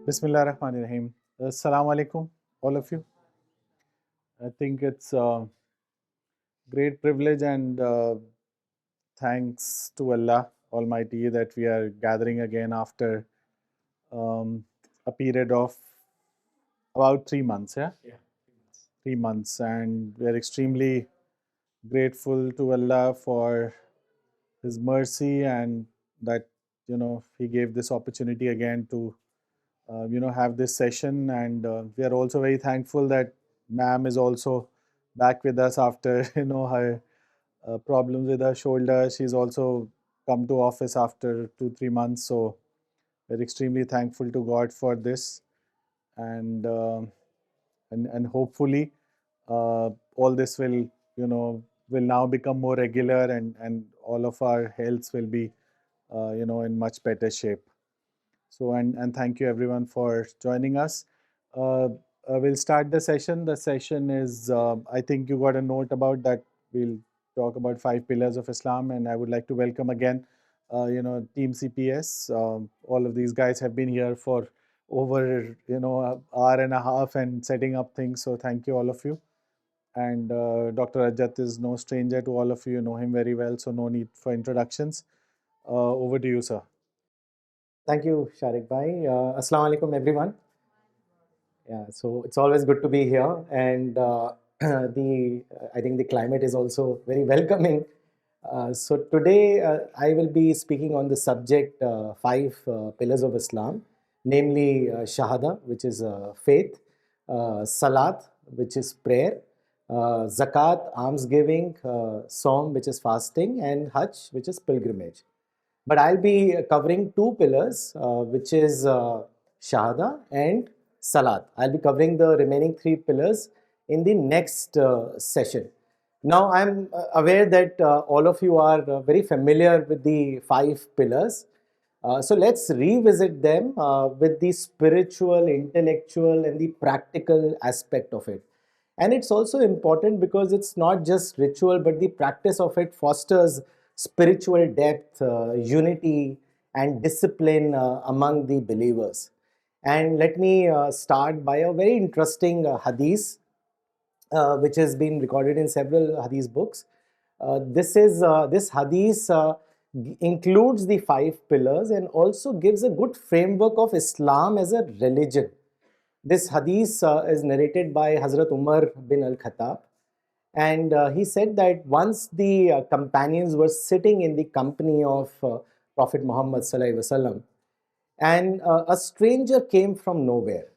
Bismillahirrahmanirrahim. Assalamu alaikum, all of you. I think it's a great privilege and thanks to Allah Almighty that we are gathering again after um, a period of about 3 months. Yeah, 3 months, and we are extremely grateful to Allah for His mercy and that He gave this opportunity again to have this session. And we are also very thankful that ma'am is also back with us after her problems with her shoulder. She's also come to office after 2-3 months, so we're extremely thankful to God for this. And hopefully all this will now become more regular, and all of our healths will be in much better shape. So, and thank you everyone for joining us. We'll start the session. The session is, I think you got a note about that. We'll talk about 5 pillars of Islam, and I would like to welcome again, Team CPS. All of these guys have been here for over, an hour and a half and setting up things. So thank you all of you. And Dr. Rajat is no stranger to all of you. You know him very well, so no need for introductions. Over to you, sir. Thank you, Sharik Bhai. Assalamu alaikum, everyone. Yeah, so it's always good to be here, and I think the climate is also very welcoming. So today I will be speaking on the subject 5 pillars of Islam, namely Shahada, which is faith, Salat, which is prayer, Zakat, almsgiving, Saum, which is fasting, and Hajj, which is pilgrimage. But I'll be covering 2 pillars, which is Shahada and Salat. I'll be covering the remaining 3 pillars in the next session. Now, I'm aware that all of you are very familiar with the 5 pillars. So let's revisit them with the spiritual, intellectual, and the practical aspect of it. And it's also important because it's not just ritual, but the practice of it fosters spiritual depth, unity, and discipline among the believers. And let me start by a very interesting hadith, which has been recorded in several hadith books. This hadith includes the 5 pillars and also gives a good framework of Islam as a religion. This hadith is narrated by Hazrat Umar bin al-Khattab, and he said that once the companions were sitting in the company of Prophet Muhammad sallallahu alaihi wasallam, and a stranger came from nowhere.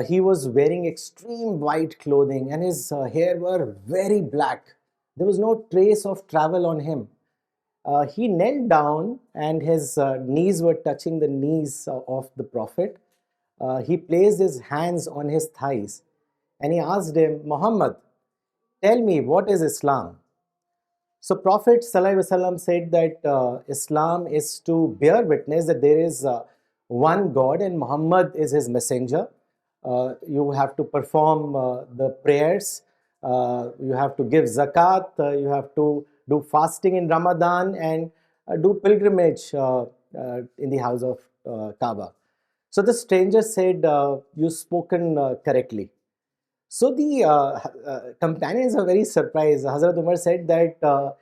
He was wearing extreme white clothing, and his hair were very black. There was no trace of travel on him. He knelt down, and his knees were touching the knees of the Prophet. He placed his hands on his thighs, and he asked him, Muhammad, tell me, what is Islam? So Prophet ﷺ said that Islam is to bear witness that there is one God and Muhammad is his messenger. You have to perform the prayers, you have to give zakat, you have to do fasting in Ramadan, and do pilgrimage in the house of Kaaba. So the stranger said, you spoken correctly. So the companions are very surprised. Hazrat Umar said that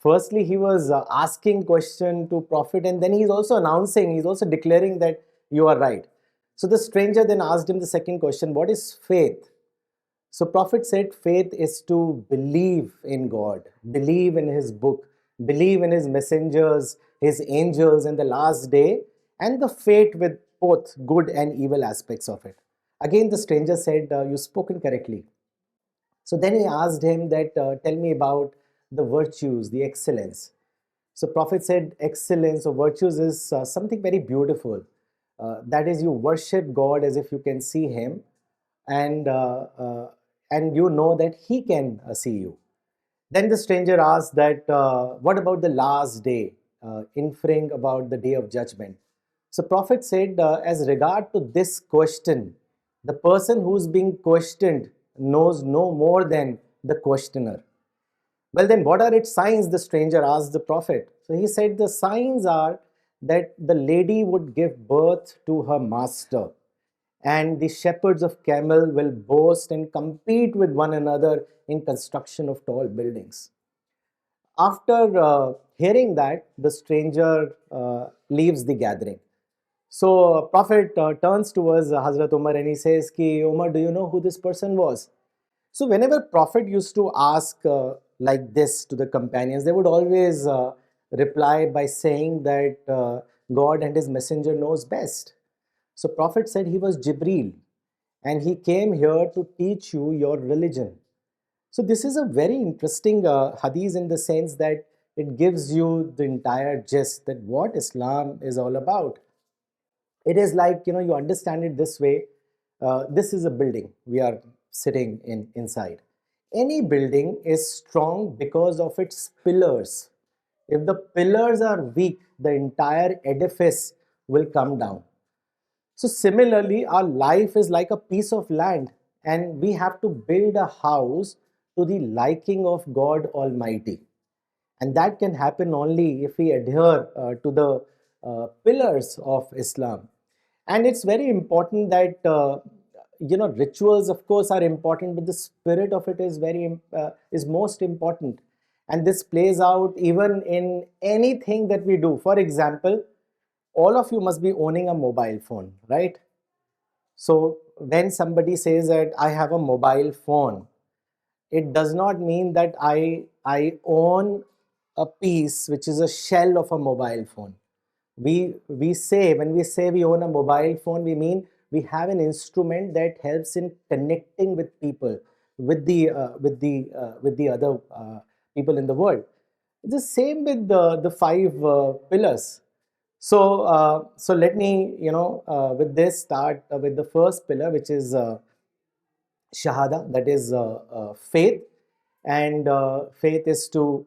firstly he was asking question to Prophet, and then he's also announcing, he's also declaring that you are right. So the stranger then asked him the second question, what is faith? So Prophet said faith is to believe in God, believe in his book, believe in his messengers, his angels, and the last day, and the fate with both good and evil aspects of it. Again, the stranger said, you spoken correctly. So then he asked him that, tell me about the virtues, the excellence. So Prophet said, excellence or virtues is something very beautiful. That is, you worship God as if you can see him, and you know that he can see you. Then the stranger asked that, what about the last day, inferring about the day of judgment? So Prophet said, as regard to this question, the person who's being questioned knows no more than the questioner. Well, then what are its signs? The stranger asked the Prophet. So he said, the signs are that the lady would give birth to her master, and the shepherds of camel will boast and compete with one another in construction of tall buildings. After hearing that, the stranger leaves the gathering. So Prophet turns towards Hazrat Umar and he says, Ki, Umar, do you know who this person was? So whenever Prophet used to ask like this to the companions, they would always reply by saying that God and his messenger knows best. So Prophet said he was Jibreel and he came here to teach you your religion. So this is a very interesting hadith in the sense that it gives you the entire gist that what Islam is all about. It is like, you understand it this way. This is a building we are sitting in inside. Any building is strong because of its pillars. If the pillars are weak, the entire edifice will come down. So similarly, our life is like a piece of land, and we have to build a house to the liking of God Almighty. And that can happen only if we adhere to the pillars of Islam. And it's very important that rituals, of course, are important, but the spirit of it is is most important. And this plays out even in anything that we do. For example, all of you must be owning a mobile phone, right? So when somebody says that I have a mobile phone, it does not mean that I own a piece which is a shell of a mobile phone. We say, when we say we own a mobile phone, we mean we have an instrument that helps in connecting with people, with the other people in the world. It's the same with the five pillars. So let me, with this start with the first pillar, which is shahada, that is faith. And faith is to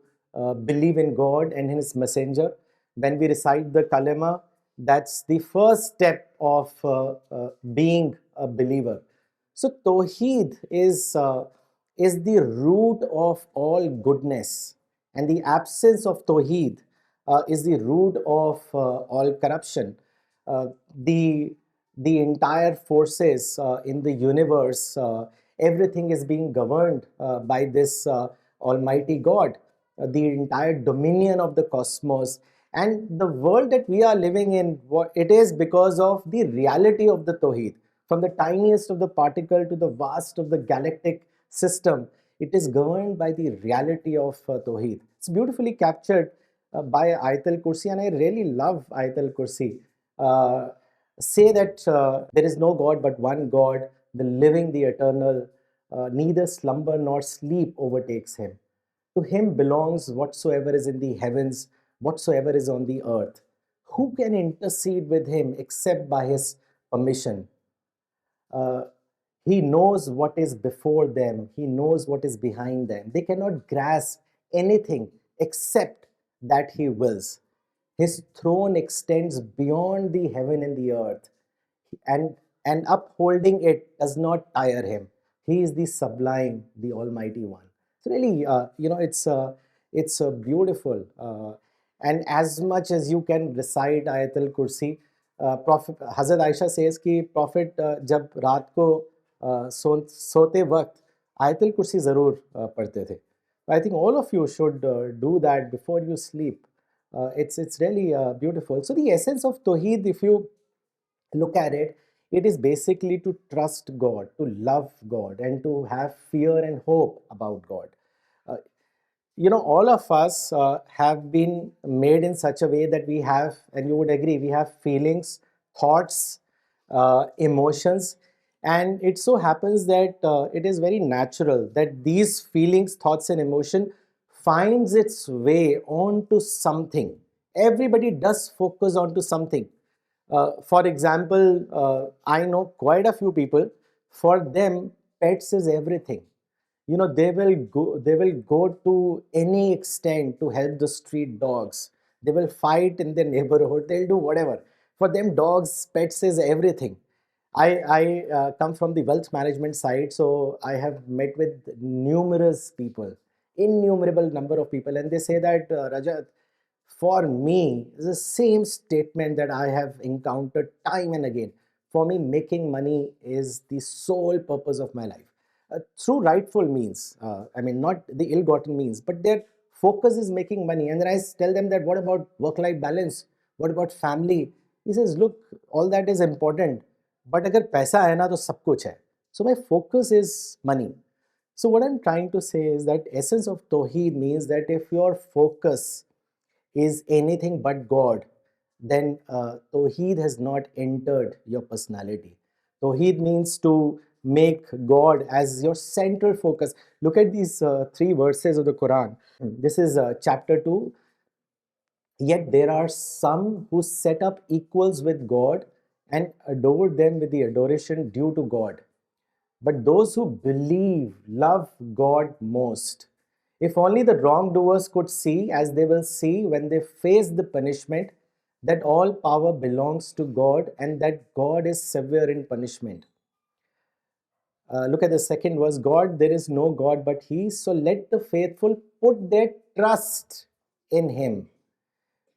believe in God and his messenger. When we recite the kalima, that's the first step of being a believer. So Tawheed is the root of all goodness, and the absence of Tawheed is the root of all corruption. Uh, the the entire forces in the universe, everything is being governed by this Almighty God, the entire dominion of the cosmos. And the world that we are living in, it is because of the reality of the Tawheed. From the tiniest of the particle to the vast of the galactic system, it is governed by the reality of Tawheed. It's beautifully captured by Ayatul Kursi, and I really love Ayatul Kursi. Uh, Say that there is no God but one God, the living, the eternal, neither slumber nor sleep overtakes him. To him belongs whatsoever is in the heavens, whatsoever is on the earth. Who can intercede with him except by his permission? Uh, he knows what is before them, he knows what is behind them. They cannot grasp anything except that he wills. His throne extends beyond the heaven and the earth, and upholding it does not tire him. He is the sublime, the Almighty One. So really, it's beautiful. And as much as you can recite Ayatul Kursi, Prophet Hazrat Aisha says कि Prophet जब रात को सोते वक्त आयतल कुर्सी ज़रूर पढ़ते थे. I think all of you should do that before you sleep. It's really beautiful. So the essence of Tawheed, if you look at it, it is basically to trust God, to love God, and to have fear and hope about God. Uh, all of us have been made in such a way that we have, and you would agree, we have feelings, thoughts, emotions, and it so happens that it is very natural that these feelings, thoughts, and emotion finds its way onto something. Everybody does focus onto something. For example, I know quite a few people, for them pets is everything. They will go to any extent to help the street dogs. They will fight in their neighborhood, they'll do whatever. For them, dogs, pets is everything. I come from the wealth management side, so I have met with numerous people, innumerable number of people, and they say that, Rajat, for me is the same statement that I have encountered time and again. For me, making money is the sole purpose of my life. Through rightful means, I mean, not the ill gotten means, but their focus is making money. And then I tell them that, what about work life balance? What about family? He says, look, all that is important, but agar paisa hai na to sab kuch hai. So my focus is money. So what I'm trying to say is that essence of Tawheed means that if your focus is anything but God, then Tawheed has not entered your personality. Tawheed means to make God as your central focus. Look at these three verses of the Quran. This is chapter 2. Yet there are some who set up equals with God and adore them with the adoration due to God. But those who believe love God most. If only the wrongdoers could see, as they will see when they face the punishment, that all power belongs to God and that God is severe in punishment. Look at the second verse. God, there is no God but He, so let the faithful put their trust in Him.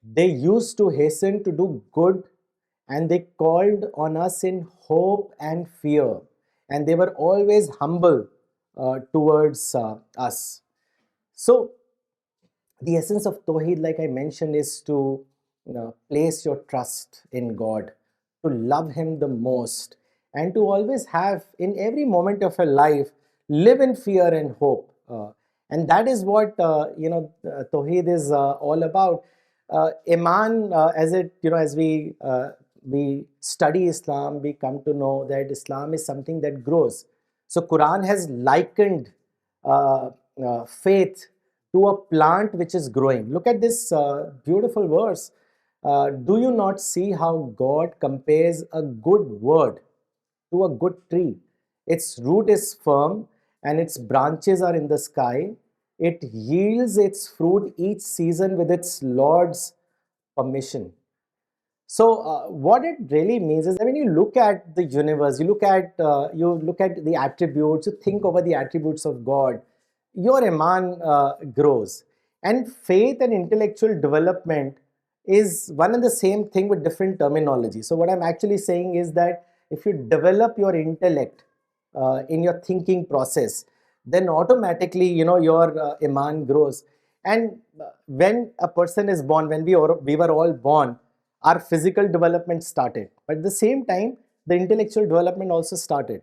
They used to hasten to do good, and they called on us in hope and fear, and they were always humble towards us. So, the essence of Tawheed, like I mentioned, is to place your trust in God, to love Him the most, and to always have, in every moment of your life, live in fear and hope. And that is what Tawheed is all about. Iman, as it as we study Islam, we come to know that Islam is something that grows. So Quran has likened uh, faith to a plant which is growing. Look at this beautiful verse. Do you not see how God compares a good word to a good tree? Its root is firm and its branches are in the sky. It yields its fruit each season with its Lord's permission. So what it really means is that when you look at the universe, you look at the attributes, you think over the attributes of God, your iman grows. And faith and intellectual development is one and the same thing with different terminology. So what I'm actually saying is that if you develop your intellect in your thinking process, then automatically your iman grows. And when a person is born, when we were all born, our physical development started, but at the same time the intellectual development also started.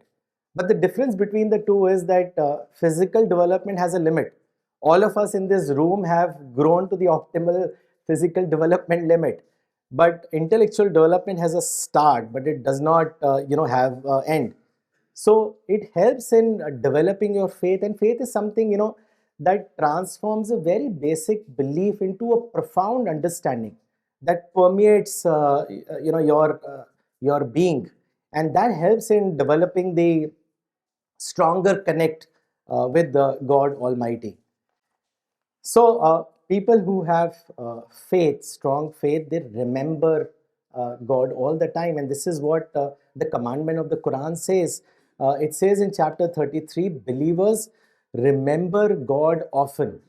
But the difference between the two is that physical development has a limit. All of us in this room have grown to the optimal physical development limit, but intellectual development has a start, but it does not have end. So it helps in developing your faith, and faith is something that transforms a very basic belief into a profound understanding that permeates your being, and that helps in developing the stronger connect with the God Almighty. So, people who have faith, strong faith, they remember God all the time. And this is what the commandment of the Quran says. It says in chapter 33, believers remember God often.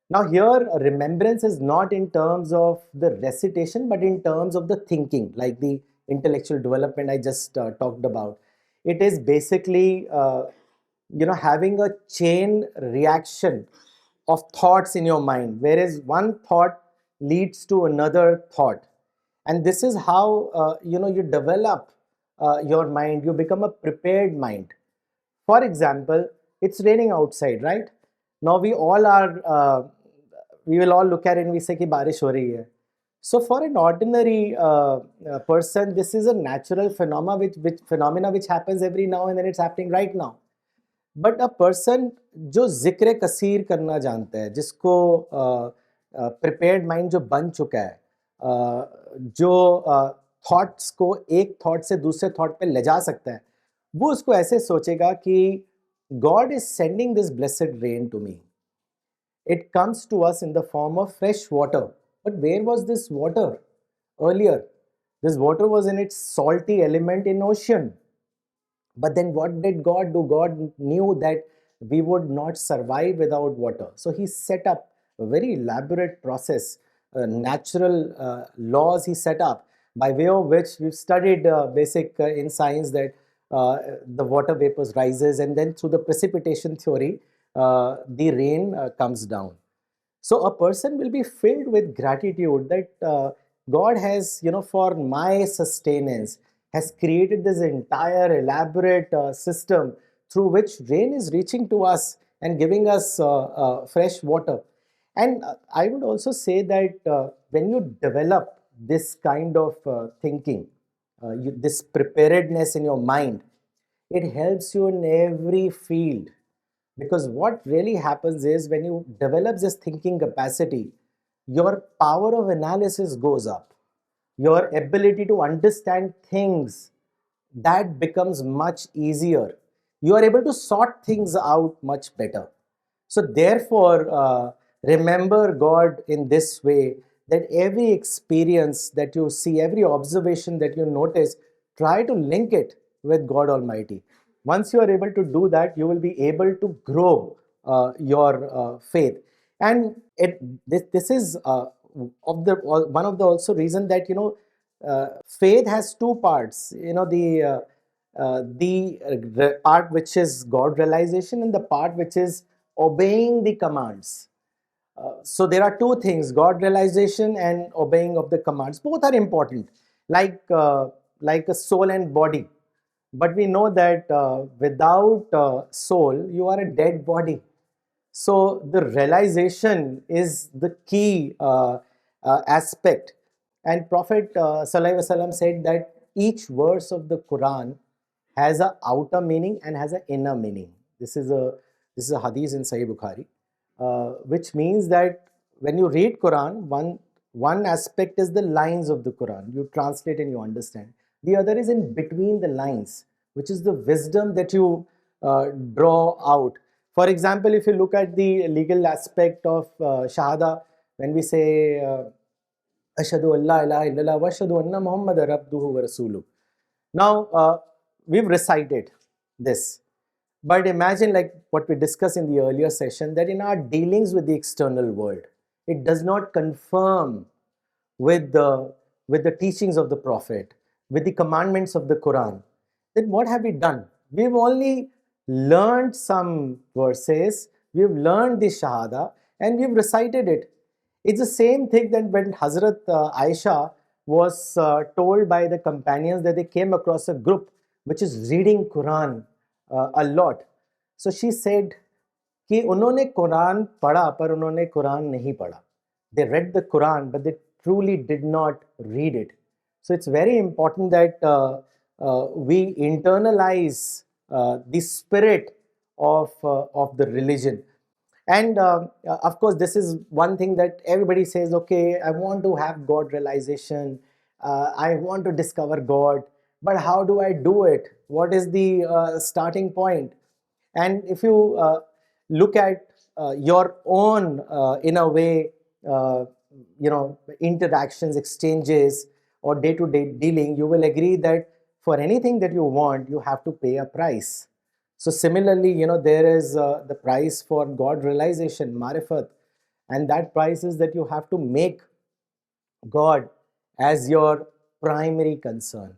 Now, here, remembrance is not in terms of the recitation, but in terms of the thinking, like the intellectual development I just talked about. It is basically, having a chain reaction of thoughts in your mind, whereas one thought leads to another thought. And this is how, you develop your mind, you become a prepared mind. For example, it's raining outside, right? Now we will all look at it and we say कि बारिश हो रही है. So for an ordinary person, this is a natural phenomena which happens every now and then. It's happening right now. But a person जो जिक्र कसीर करना जानता है, जिसको prepared mind जो बन चुका है, जो thoughts को एक thought से दूसरे thought पे ले जा सकता है, वो उसको ऐसे सोचेगा कि God is sending this blessed rain to me. It comes to us in the form of fresh water. But where was this water earlier? This water was in its salty element in ocean. But then what did God do? God knew that we would not survive without water. So He set up a very elaborate process natural laws he set up, by way of which we've studied basic in science that the water vapors rises, and then through the precipitation theory, the rain comes down. So a person will be filled with gratitude that God has, for my sustenance, has created this entire elaborate system through which rain is reaching to us and giving us fresh water. And I would also say that when you develop this kind of thinking, this preparedness in your mind, it helps you in every field, because what really happens is when you develop this thinking capacity, your power of analysis goes up. Your ability to understand things, that becomes much easier. You are able to sort things out much better. So, therefore, remember God in this way, that every experience that you see, every observation that you notice, try to link it with God Almighty. Once you are able to do that, you will be able to grow your faith. And this is one of the also reason that faith has two parts. The part which is God realization, and the part which is obeying the commands. So there are two things: God realization and obeying of the commands. Both are important, like a soul and body. But we know that without soul, you are a dead body. So the realization is the key aspect. And Prophet Sallallahu Alaihi Wasallam said that each verse of the Quran has a outer meaning and has an inner meaning. This is a hadith in Sahih Bukhari, which means that when you read Quran, one aspect is the lines of the Quran. You translate and you understand. The other is in between the lines, which is the wisdom that you draw out. For example, if you look at the legal aspect of Shahada, when we say Ashhadu an la ilaha illallah wa ashhadu anna Muhammadar abduhu wa rasuluh. Now, we've recited this. But imagine, like what we discussed in the earlier session, that in our dealings with the external world, it does not confirm with the teachings of the Prophet, with the commandments of the Quran. Then what have we done? We've only learned some verses, we've learned the Shahada, and we've recited it. It's the same thing that when Hazrat Aisha was told by the companions that they came across a group which is reading Quran a lot. So she said कि उन्होंने कुरान पढ़ा पर उन्होंने कुरान नहीं पढ़ा. They read the Quran, but they truly did not read it. So it's very important that we internalize the spirit of the religion. And of course, this is one thing that everybody says, okay, I want to have God realization. I want to discover God. But how do I do it? What is the starting point? And if you look at your own, in a way, interactions, exchanges, or day-to-day dealing, you will agree that for anything that you want, you have to pay a price. So similarly, there is the price for God realization, marifat, and that price is that you have to make God as your primary concern.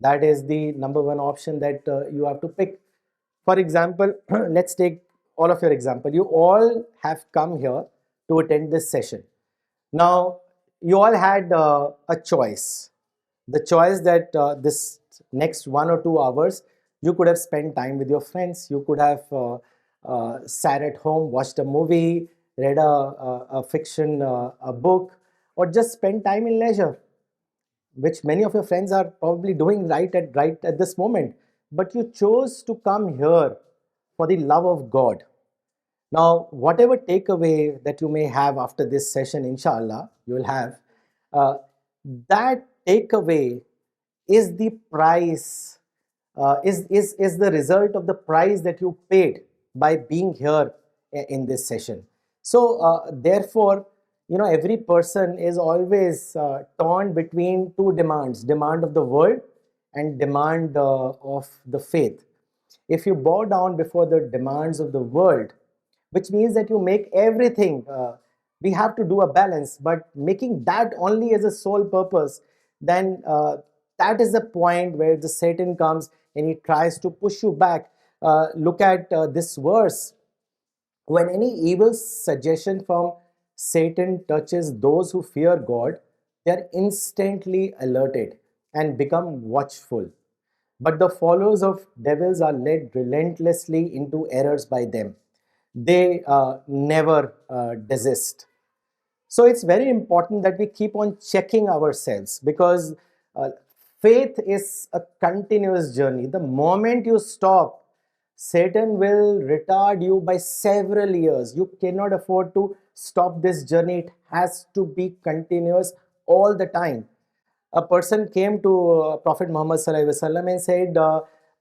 That is the number one option that you have to pick. For example, let's take all of your example. You all have come here to attend this session. Now, you all had a choice. The choice that this next 1 or 2 hours, you could have spent time with your friends. You could have sat at home, watched a movie, read a fiction, a book, or just spent time in leisure, which many of your friends are probably doing right at this moment. But you chose to come here for the love of God. Now, whatever takeaway that you may have after this session, inshallah, you will have, uh, that takeaway is the price, is the result of the price that you paid by being here in this session. So, therefore, every person is always torn between two demands: demand of the world and demand of the faith. If you bow down before the demands of the world, which means that you make everything We have to do a balance, but making that only as a sole purpose, then that is the point where the Satan comes and he tries to push you back. Look at this verse. When any evil suggestion from Satan touches those who fear God, they are instantly alerted and become watchful. But the followers of devils are led relentlessly into errors by them. They never desist. So it's very important that we keep on checking ourselves, because uh, faith is a continuous journey. The moment you stop, Satan will retard you by several years. You cannot afford to stop this journey. It has to be continuous all the time. A person came to Prophet Muhammad Sallallahu Alaihi Wasallam and said,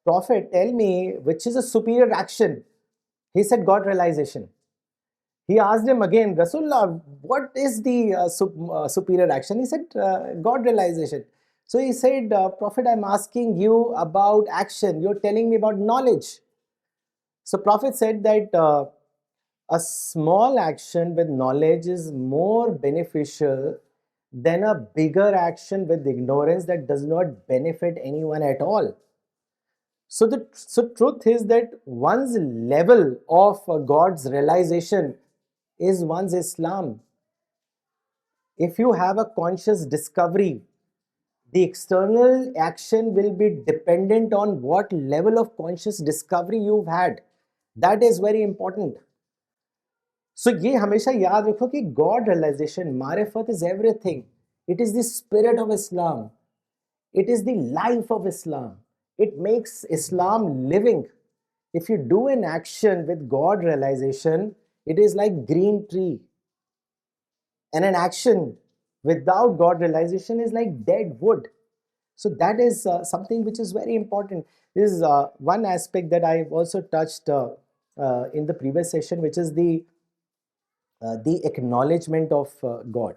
Prophet, tell me which is a superior action. He said, God realization. He asked him again, Rasulullah, what is the superior action? He said, God realization. So he said, Prophet, I'm asking you about action. You're telling me about knowledge. So Prophet said that a small action with knowledge is more beneficial than a bigger action with ignorance that does not benefit anyone at all. So truth is that one's level of God's realization is one's Islam. If you have a conscious discovery, the external action will be dependent on what level of conscious discovery you've had. That is very important. So ये हमेशा याद रखो कि God realization, marifat is everything. It is the spirit of Islam. It is the life of Islam. It makes Islam living. If you do an action with God realization, it is like green tree. And an action without God realization is like dead wood. So that is something which is very important. This is one aspect that I've also touched in the previous session, which is the acknowledgement of God.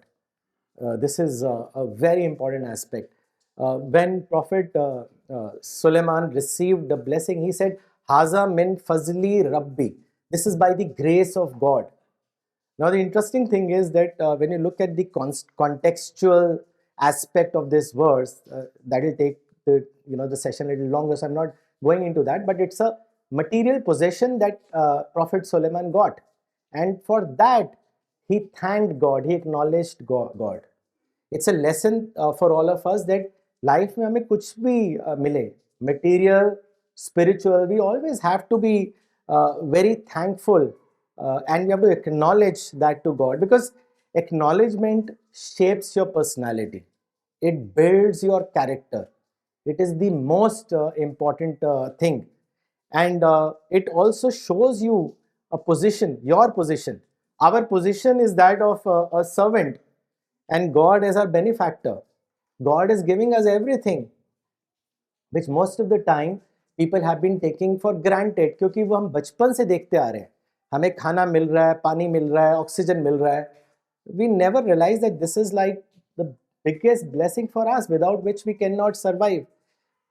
This is a very important aspect. When Prophet Suleiman received the blessing, he said, Haza min fazli Rabbi. This is by the grace of God. Now, the interesting thing is that when you look at the contextual aspect of this verse, that will take the session a little longer, so I'm not going into that. But it's a material possession that Prophet Solomon got, and for that he thanked God, he acknowledged God. It's a lesson for all of us that life में हमें कुछ भी मिले, material, spiritual, we always have to be very thankful, and we have to acknowledge that to God, because acknowledgement shapes your personality. It builds your character. It is the most important thing, and it also shows you a position, your position. Our position is that of a servant, and God is our benefactor. God is giving us everything, which most of the time people have been taking for granted, क्योंकि वो हम बचपन से देखते आ रहे हैं. हमें खाना मिल रहा है, पानी मिल रहा है, ऑक्सीजन मिल रहा है. We never realize that this is like the biggest blessing for us, without which we cannot survive.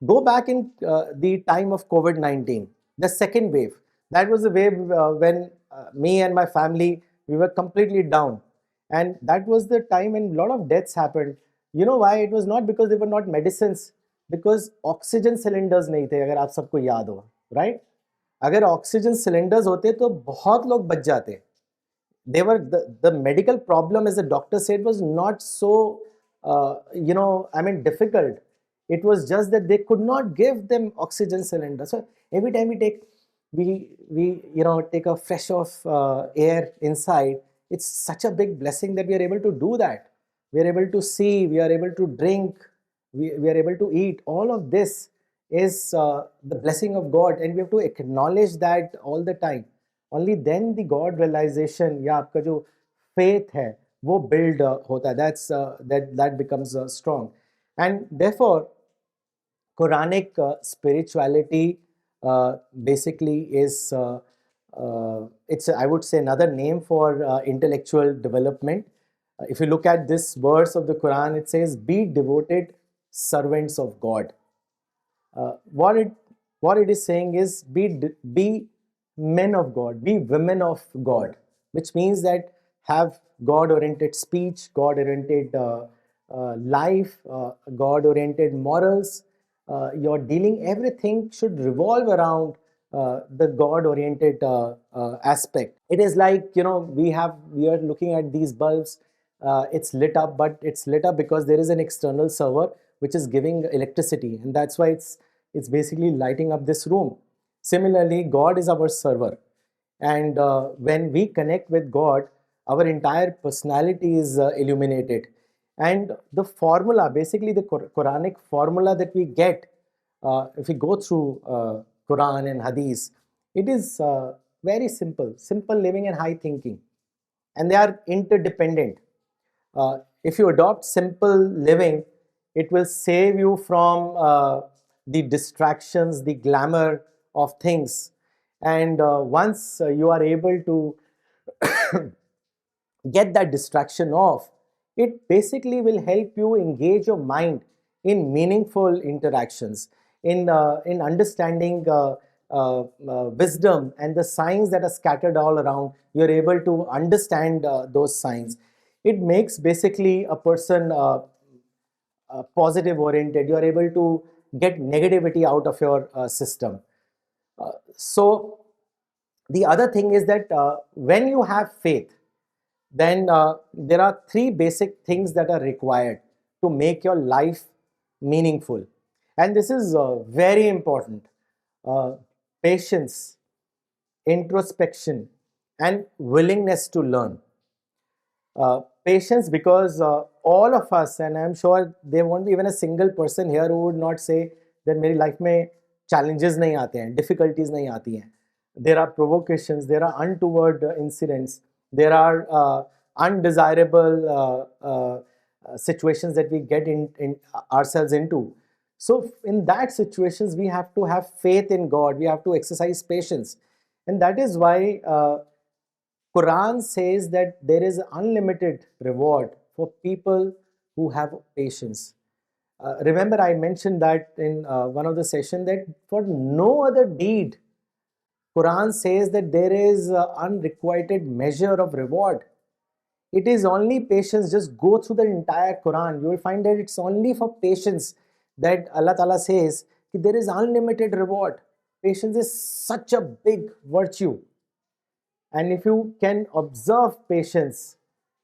Go back in the time of COVID-19, the second wave. That was the wave when me and my family, we were completely down. And that was the time when a lot of deaths happened. You know why? It was not because they were not medicines, because oxygen cylinders नहीं थे, अगर आप सबको याद हो, right? अगर oxygen cylinders होते तो बहुत लोग बच जाते. They were the medical problem, as the doctor said, was not so difficult. It was just that they could not give them oxygen cylinder. So every time we take a fresh of air inside, it's such a big blessing that we are able to do that. We are able to see, we are able to drink, we are able to eat. All of this is the blessing of God, and we have to acknowledge that all the time. Only then the God realization या आपका जो faith है वो build होता है. That becomes strong. And therefore Quranic spirituality basically is it's I would say another name for intellectual development. If you look at this verse of the Quran, it says, "Be devoted servants of God." Uh, what it what it is saying is be men of God, be women of God, which means that have God-oriented speech, God-oriented life, God-oriented morals. Your dealing, everything should revolve around the God-oriented aspect. It is like, we are looking at these bulbs. It's lit up, but it's lit up because there is an external server which is giving electricity, and that's why it's basically lighting up this room. Similarly, God is our server, and when we connect with God, our entire personality is illuminated. And the formula, basically the Quranic formula that we get, if we go through Quran and Hadith, it is very simple living and high thinking, and they are interdependent. If you adopt simple living, it will save you from the distractions, the glamour of things. And once you are able to get that distraction off, it basically will help you engage your mind in meaningful interactions, in understanding wisdom and the signs that are scattered all around. You're able to understand those signs. It makes basically a person positive oriented. You're able to get negativity out of your system. So the other thing is that when you have faith, then there are three basic things that are required to make your life meaningful. And this is very important. Uh, Patience, introspection, and willingness to learn. Patience, because all of us, and I'm sure there won't be even a single person here who would not say that मेरी life में challenges नहीं आते हैं, difficulties नहीं आती हैं. There are provocations, there are untoward incidents, there are undesirable situations that we get in ourselves into. So in that situations, we have to have faith in God. We have to exercise patience, and that is why Quran says that there is unlimited reward for people who have patience. Remember, I mentioned that in one of the session that for no other deed, Quran says that there is unrequited measure of reward. It is only patience. Just go through the entire Quran. You will find that it's only for patience that Allah Ta'ala says that there is unlimited reward. Patience is such a big virtue. And if you can observe patience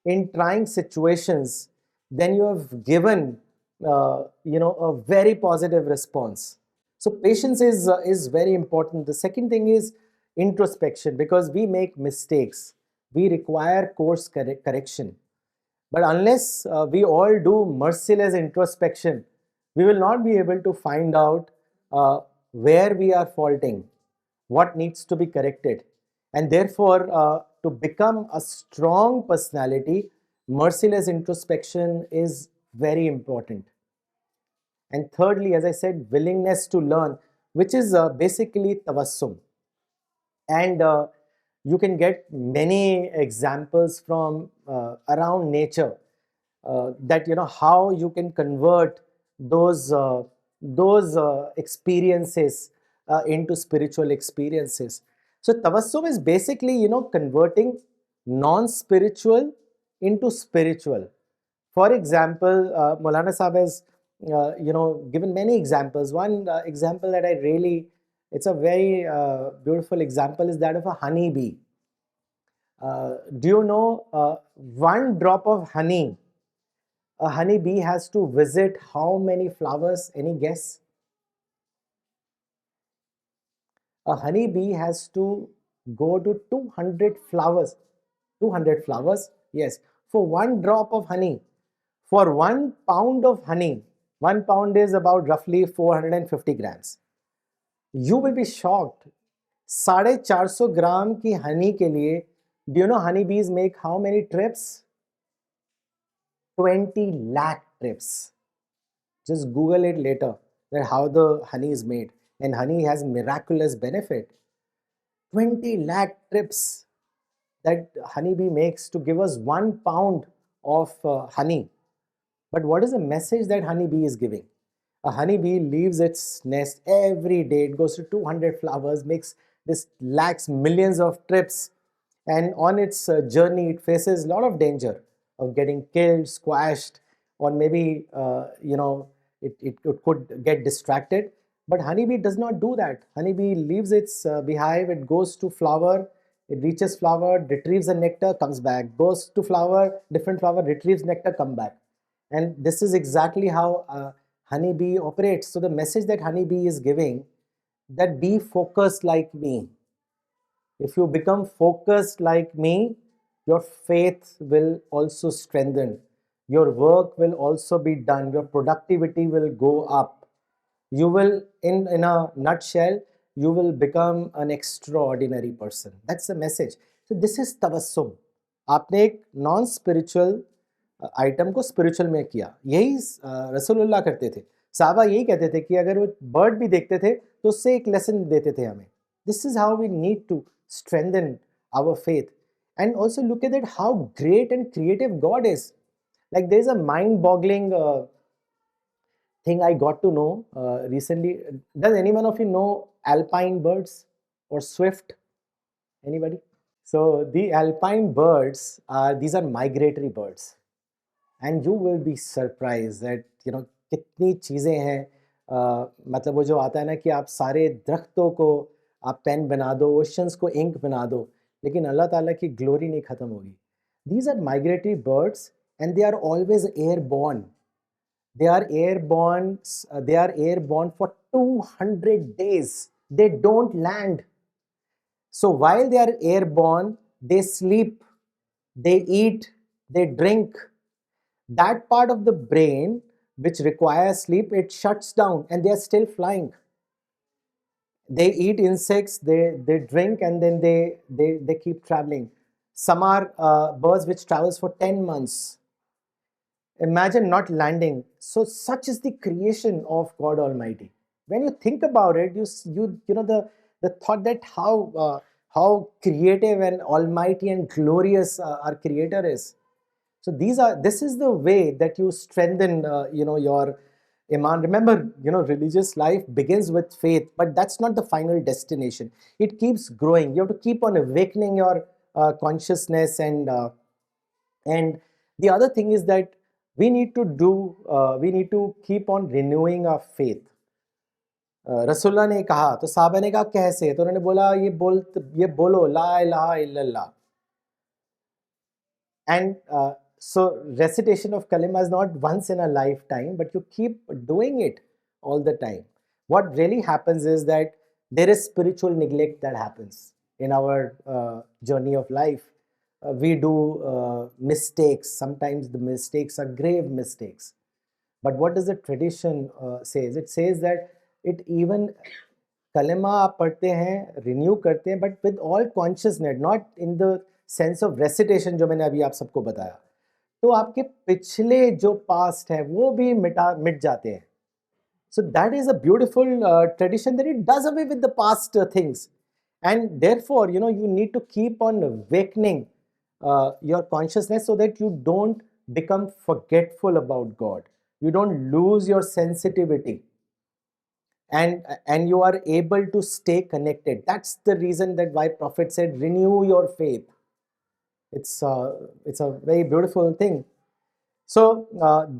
in trying situations, then you have given, a very positive response. So patience is very important. The second thing is introspection, because we make mistakes. We require course correction. But unless we all do merciless introspection, we will not be able to find out where we are faulting, what needs to be corrected. And therefore, to become a strong personality, merciless introspection is very important. And thirdly, as I said, willingness to learn, which is basically tawassum. And you can get many examples from around nature, that how you can convert those experiences into spiritual experiences. So tawassum is basically converting non-spiritual into spiritual. For example, Maulana Sahib has given many examples. One example that I really, it's a very beautiful example, is that of a honey bee. Do you know, one drop of honey, a honey bee has to visit how many flowers? Any guess? A honey bee has to go to 200 flowers. 200 flowers, yes, for one drop of honey. For 1 pound of honey, 1 pound is about roughly 450 grams. You will be shocked. 450 ग्राम की honey के लिए, do you know honey bees make how many trips? 20 lakh trips. Just Google it later, that how the honey is made. And honey has miraculous benefit. 20 lakh trips that honeybee makes to give us 1 pound of honey. But what is the message that honeybee is giving? A honeybee leaves its nest every day. It goes to 200 flowers, makes this lakhs, millions of trips. and on its journey it faces a lot of danger of getting killed, squashed, or maybe it could get distracted. But honeybee does not do that. Honeybee leaves its beehive, it goes to flower, it reaches flower, retrieves the nectar, comes back, goes to flower, different flower, retrieves nectar, come back. And this is exactly how honeybee operates. So the message that honeybee is giving, that be focused like me. If you become focused like me, your faith will also strengthen. Your work will also be done. Your productivity will go up. You will, in a nutshell, you will become an extraordinary person. That's the message. So this is tabassum. आपने एक non spiritual item को spiritual में किया. यही रसूलुल्लाह करते थे. साहबा यही कहते थे कि अगर वो बर्ड भी देखते थे तो उससे एक लेसन देते थे हमें. This is how we need to strengthen our faith. And also look at it, how great and creative God is. Like there's a mind-boggling thing I got to know recently. Does anyone of you know alpine birds or swift? Anybody? So the alpine birds these are migratory birds, and you will be surprised that कितनी चीज़ें हैं. मतलब वो जो आता है ना कि आप सारे दरख्तों को आप पेन बना दो, ओशंस को इंक बना दो, लेकिन अल्लाह ताला की ग्लोरी नहीं ख़त्म होगी. These are migratory birds and they are always airborne. They are airborne. They are airborne for 200 days. They don't land. So while they are airborne, they sleep, they eat, they drink. That part of the brain which requires sleep, it shuts down and they are still flying. They eat insects, they drink, and then they keep traveling. Some are birds which travels for 10 months. Imagine not landing. So such is the creation of God Almighty. When you think about it, you know the thought that how creative and almighty and glorious our Creator is. So this is the way that you strengthen your iman. Remember, religious life begins with faith, but that's not the final destination. It keeps growing. You have to keep on awakening your consciousness, and the other thing is that we need to keep on renewing our faith. रसूलुल्लाह ने कहा तो साहबा ने कहा कैसे, तो उन्होंने बोला ये बोलो ला इलाहा इल्लल्लाह. And so recitation of kalima is not once in a lifetime, but you keep doing it all the time. What really happens is that there is spiritual neglect that happens in our journey of life. We do mistakes. Sometimes the mistakes are grave mistakes. But what does the tradition says? It says that it even कलमा आप पढ़ते हैं, renew करते हैं, but with all consciousness, not in the sense of recitation जो मैंने अभी आप सबको बताया. तो आपके पिछले जो पास्ट है वो भी मिट जाते हैं. So that is a beautiful tradition that it does away with the past things, and therefore you need to keep on awakening your consciousness so that you don't become forgetful about God. You don't lose your sensitivity, and you are able to stay connected. That's the reason that why Prophet said renew your faith. It's a very beautiful thing. So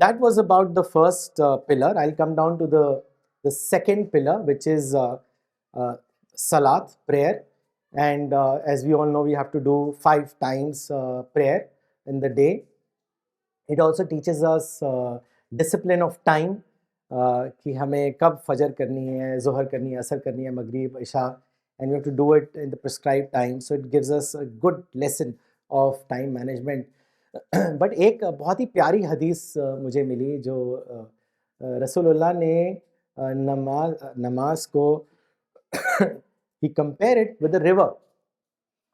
that was about the first pillar. I'll come down to the second pillar, which is Salat, prayer. And as we all know, we have to do 5 times prayer in the day. It also teaches us discipline of time, कि हमें कब फजर करनी है, ज़ोहर करनी है, असर करनी है, मगरिब, इशा, and we have to do it in the prescribed time. So it gives us a good lesson of time management. But एक बहुत ही प्यारी हदीस मुझे मिली जो रसूलुल्लाह ने नमाज को he compared it with the river.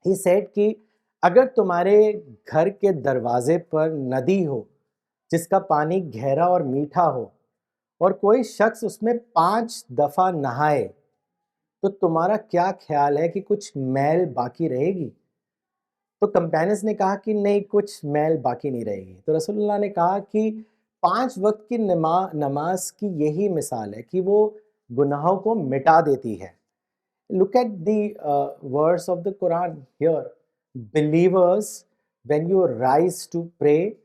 He said कि अगर तुम्हारे घर के दरवाजे पर नदी हो जिसका पानी गहरा और मीठा हो और कोई शख्स उसमें 5 दफ़ा नहाए, तो तुम्हारा क्या ख्याल है कि कुछ मैल बाकी रहेगी? तो कंपेनियंस ने कहा कि नहीं, कुछ मैल बाकी नहीं रहेगी. तो रसूलुल्लाह ने कहा कि 5 वक्त की नमाज की यही मिसाल है कि वो गुनाहों को मिटा देती है. Look at the verse of the Quran here. believers, when you rise to pray,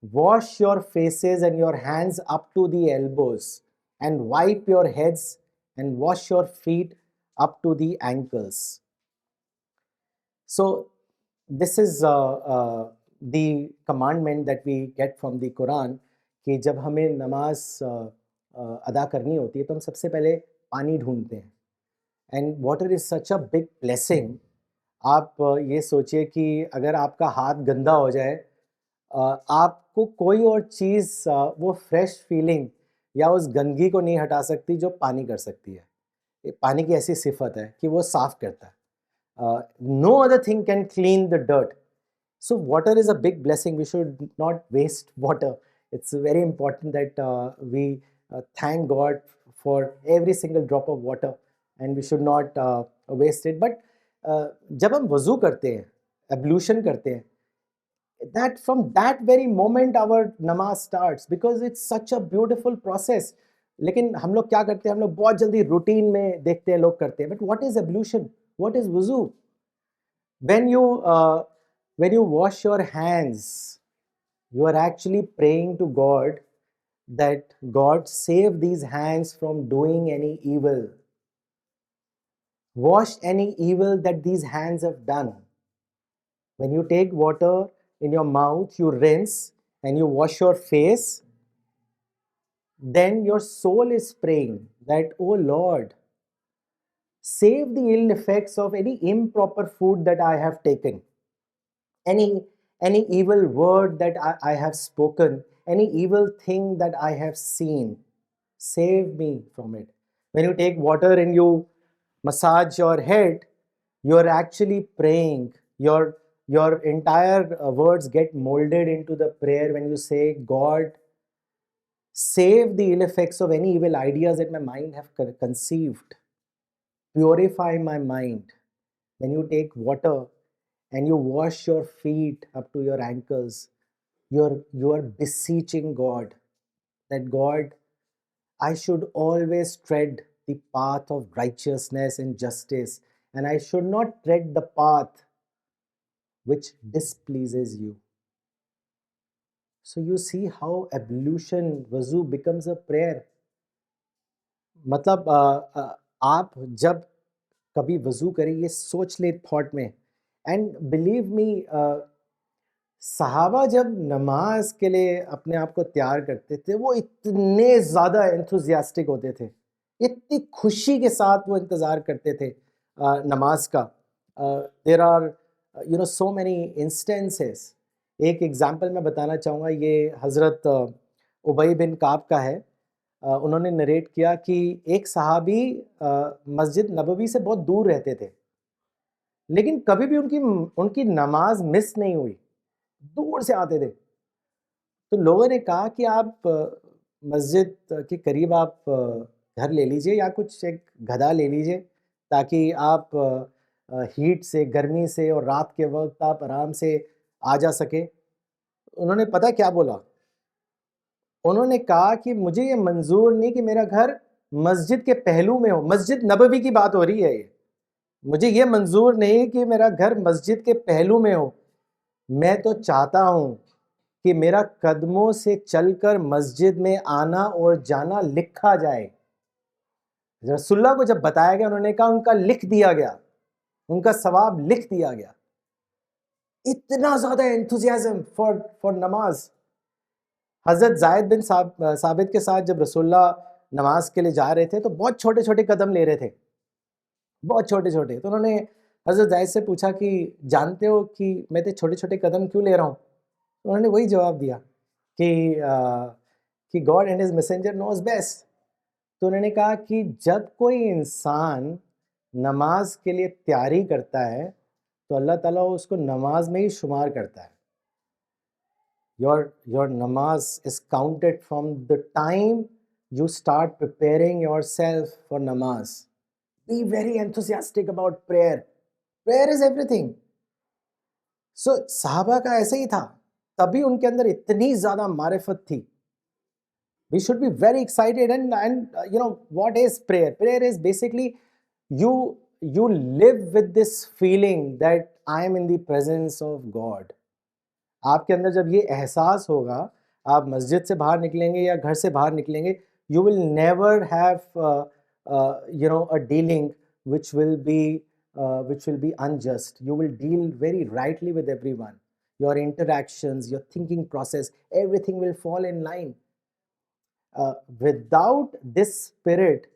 wash your faces and your hands up to the elbows, and wipe your heads and wash your feet up to the ankles. So, this is the commandment that we get from the Quran کہ جب ہمیں نماز ادا کرنی ہوتی ہے تو ہم سب سے پہلے پانی ڈھونڈتے ہیں. And water is such a big blessing. آپ یہ سوچئے کہ اگر آپ کا ہاتھ گندا ہو جائے, آپ کو کوئی اور چیز وہ فریش فیلنگ یا اس گندگی کو نہیں ہٹا سکتی جو پانی کر سکتی ہے. پانی کی ایسی صفت ہے کہ وہ صاف کرتا ہے. No other thing can clean the dirt. So water is a big blessing. We should not waste water. It's very important that we thank God for every single drop of water, and we should not waste it. But جب ہم وضو کرتے ہیں, ablution کرتے ہیں, that from that very moment our namaz starts, because it's such a beautiful process. لیکن ہم لوگ کیا کرتے ہیں, ہم لوگ بہت جلدی روٹین میں دیکھتے ہیں, لوگ کرتے ہیں. But what is ablution? What is wuzu? When you wash your hands, you are actually praying to God that God save these hands from doing any evil. Wash any evil that these hands have done. When you take water in your mouth, you rinse and you wash your face, then your soul is praying that, oh Lord, save the ill effects of any improper food that I have taken, any evil word that I have spoken, any evil thing that I have seen. Save me from it. When you take water and you massage your head, you are actually praying. Your entire words get molded into the prayer when you say, God, save the ill effects of any evil ideas that my mind have conceived. Purify my mind. When you take water and you wash your feet up to your ankles, you are beseeching God that, God, I should always tread the path of righteousness and justice, and I should not tread the path which displeases you. So you see how ablution, wuzu becomes a prayer. مطلب آپ جب کبھی وضو کریں, یہ سوچ لیں thought میں. اینڈ بلیو می, صحابہ جب نماز کے لیے اپنے آپ کو تیار کرتے تھے, وہ اتنے زیادہ انتھوزیاسٹک ہوتے تھے, اتنی خوشی کے ساتھ وہ انتظار کرتے تھے نماز کا. There are so many instances. ایک ایگزامپل میں بتانا چاہوں گا, یہ حضرت ابی بن کعب کا ہے. انہوں نے نریٹ کیا کہ ایک صحابی مسجد نبوی سے بہت دور رہتے تھے, لیکن کبھی بھی ان کی نماز مس نہیں ہوئی, دور سے آتے تھے. تو لوگوں نے کہا کہ آپ مسجد کے قریب آپ گھر لے لیجئے, یا کچھ ایک گدھا لے لیجئے, تاکہ آپ ہیٹ سے, گرمی سے, اور رات کے وقت آپ آرام سے آ جا سکیں. انہوں نے پتہ کیا بولا, انہوں نے کہا کہ مجھے یہ منظور نہیں کہ میرا گھر مسجد کے پہلو میں ہو. مسجد نبوی کی بات ہو رہی ہے, مجھے یہ منظور نہیں کہ میرا گھر مسجد کے پہلو میں ہو. میں تو چاہتا ہوں کہ میرا قدموں سے چل کر مسجد میں آنا اور جانا لکھا جائے. رسول اللہ کو جب بتایا گیا, انہوں نے کہا ان کا لکھ دیا گیا, ان کا ثواب لکھ دیا گیا. اتنا زیادہ انتھوزیازم فار نماز. حضرت زائد بن ثابت کے ساتھ جب رسول اللہ نماز کے لیے جا رہے تھے, تو بہت چھوٹے چھوٹے قدم لے رہے تھے, بہت چھوٹے چھوٹے. تو انہوں نے حضرت زائد سے پوچھا کہ جانتے ہو کہ میں تو چھوٹے چھوٹے قدم کیوں لے رہا ہوں؟ انہوں نے وہی جواب دیا کہ God and his messenger knows best. تو انہوں نے کہا کہ جب کوئی انسان نماز کے لیے تیاری کرتا ہے تو اللہ تعالیٰ اس کو نماز میں ہی شمار کرتا ہے. Your namaz is counted from the time you start preparing yourself for namaz. Be very enthusiastic about prayer. Prayer is everything. So صحابہ کا ایسا ہی تھا, تبھی ان کے اندر اتنی زیادہ معرفت تھی. We should be very excited. And what is prayer? Prayer is basically you live with this feeling that I am in the presence of God. आपके अंदर जब ये एहसास होगा, आप मस्जिद से बाहर निकलेंगे या घर से बाहर निकलेंगे, you will never have a dealing which will be unjust. You will deal very rightly with everyone. Your interactions, your thinking process, everything will fall in line. Without this spirit,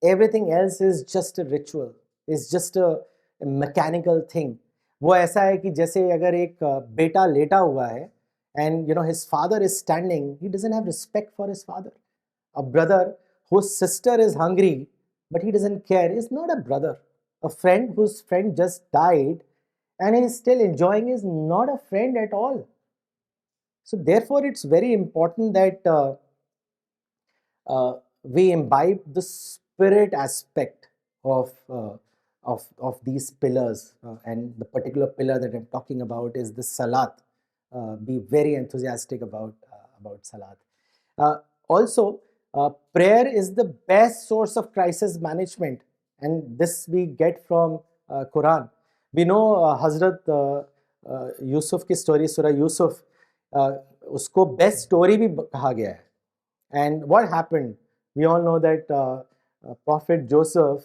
everything else is just a ritual, is just a mechanical thing. वो ऐसा है कि जैसे अगर एक बेटा लेटा हुआ है and his father is standing, he doesn't have respect for his father. A brother whose sister is hungry but he doesn't care is not a brother. A friend whose friend just died and he is still enjoying is not a friend at all. So therefore it's very important that we imbibe the spirit aspect of these pillars, and the particular pillar that I'm talking about is the Salat. Be very enthusiastic about Salat. Also, prayer is the best source of crisis management, and this we get from Quran. We know Hazrat Yusuf की story, Surah Yusuf, उसको best story भी कहा गया है. And what happened? We all know that Prophet Joseph,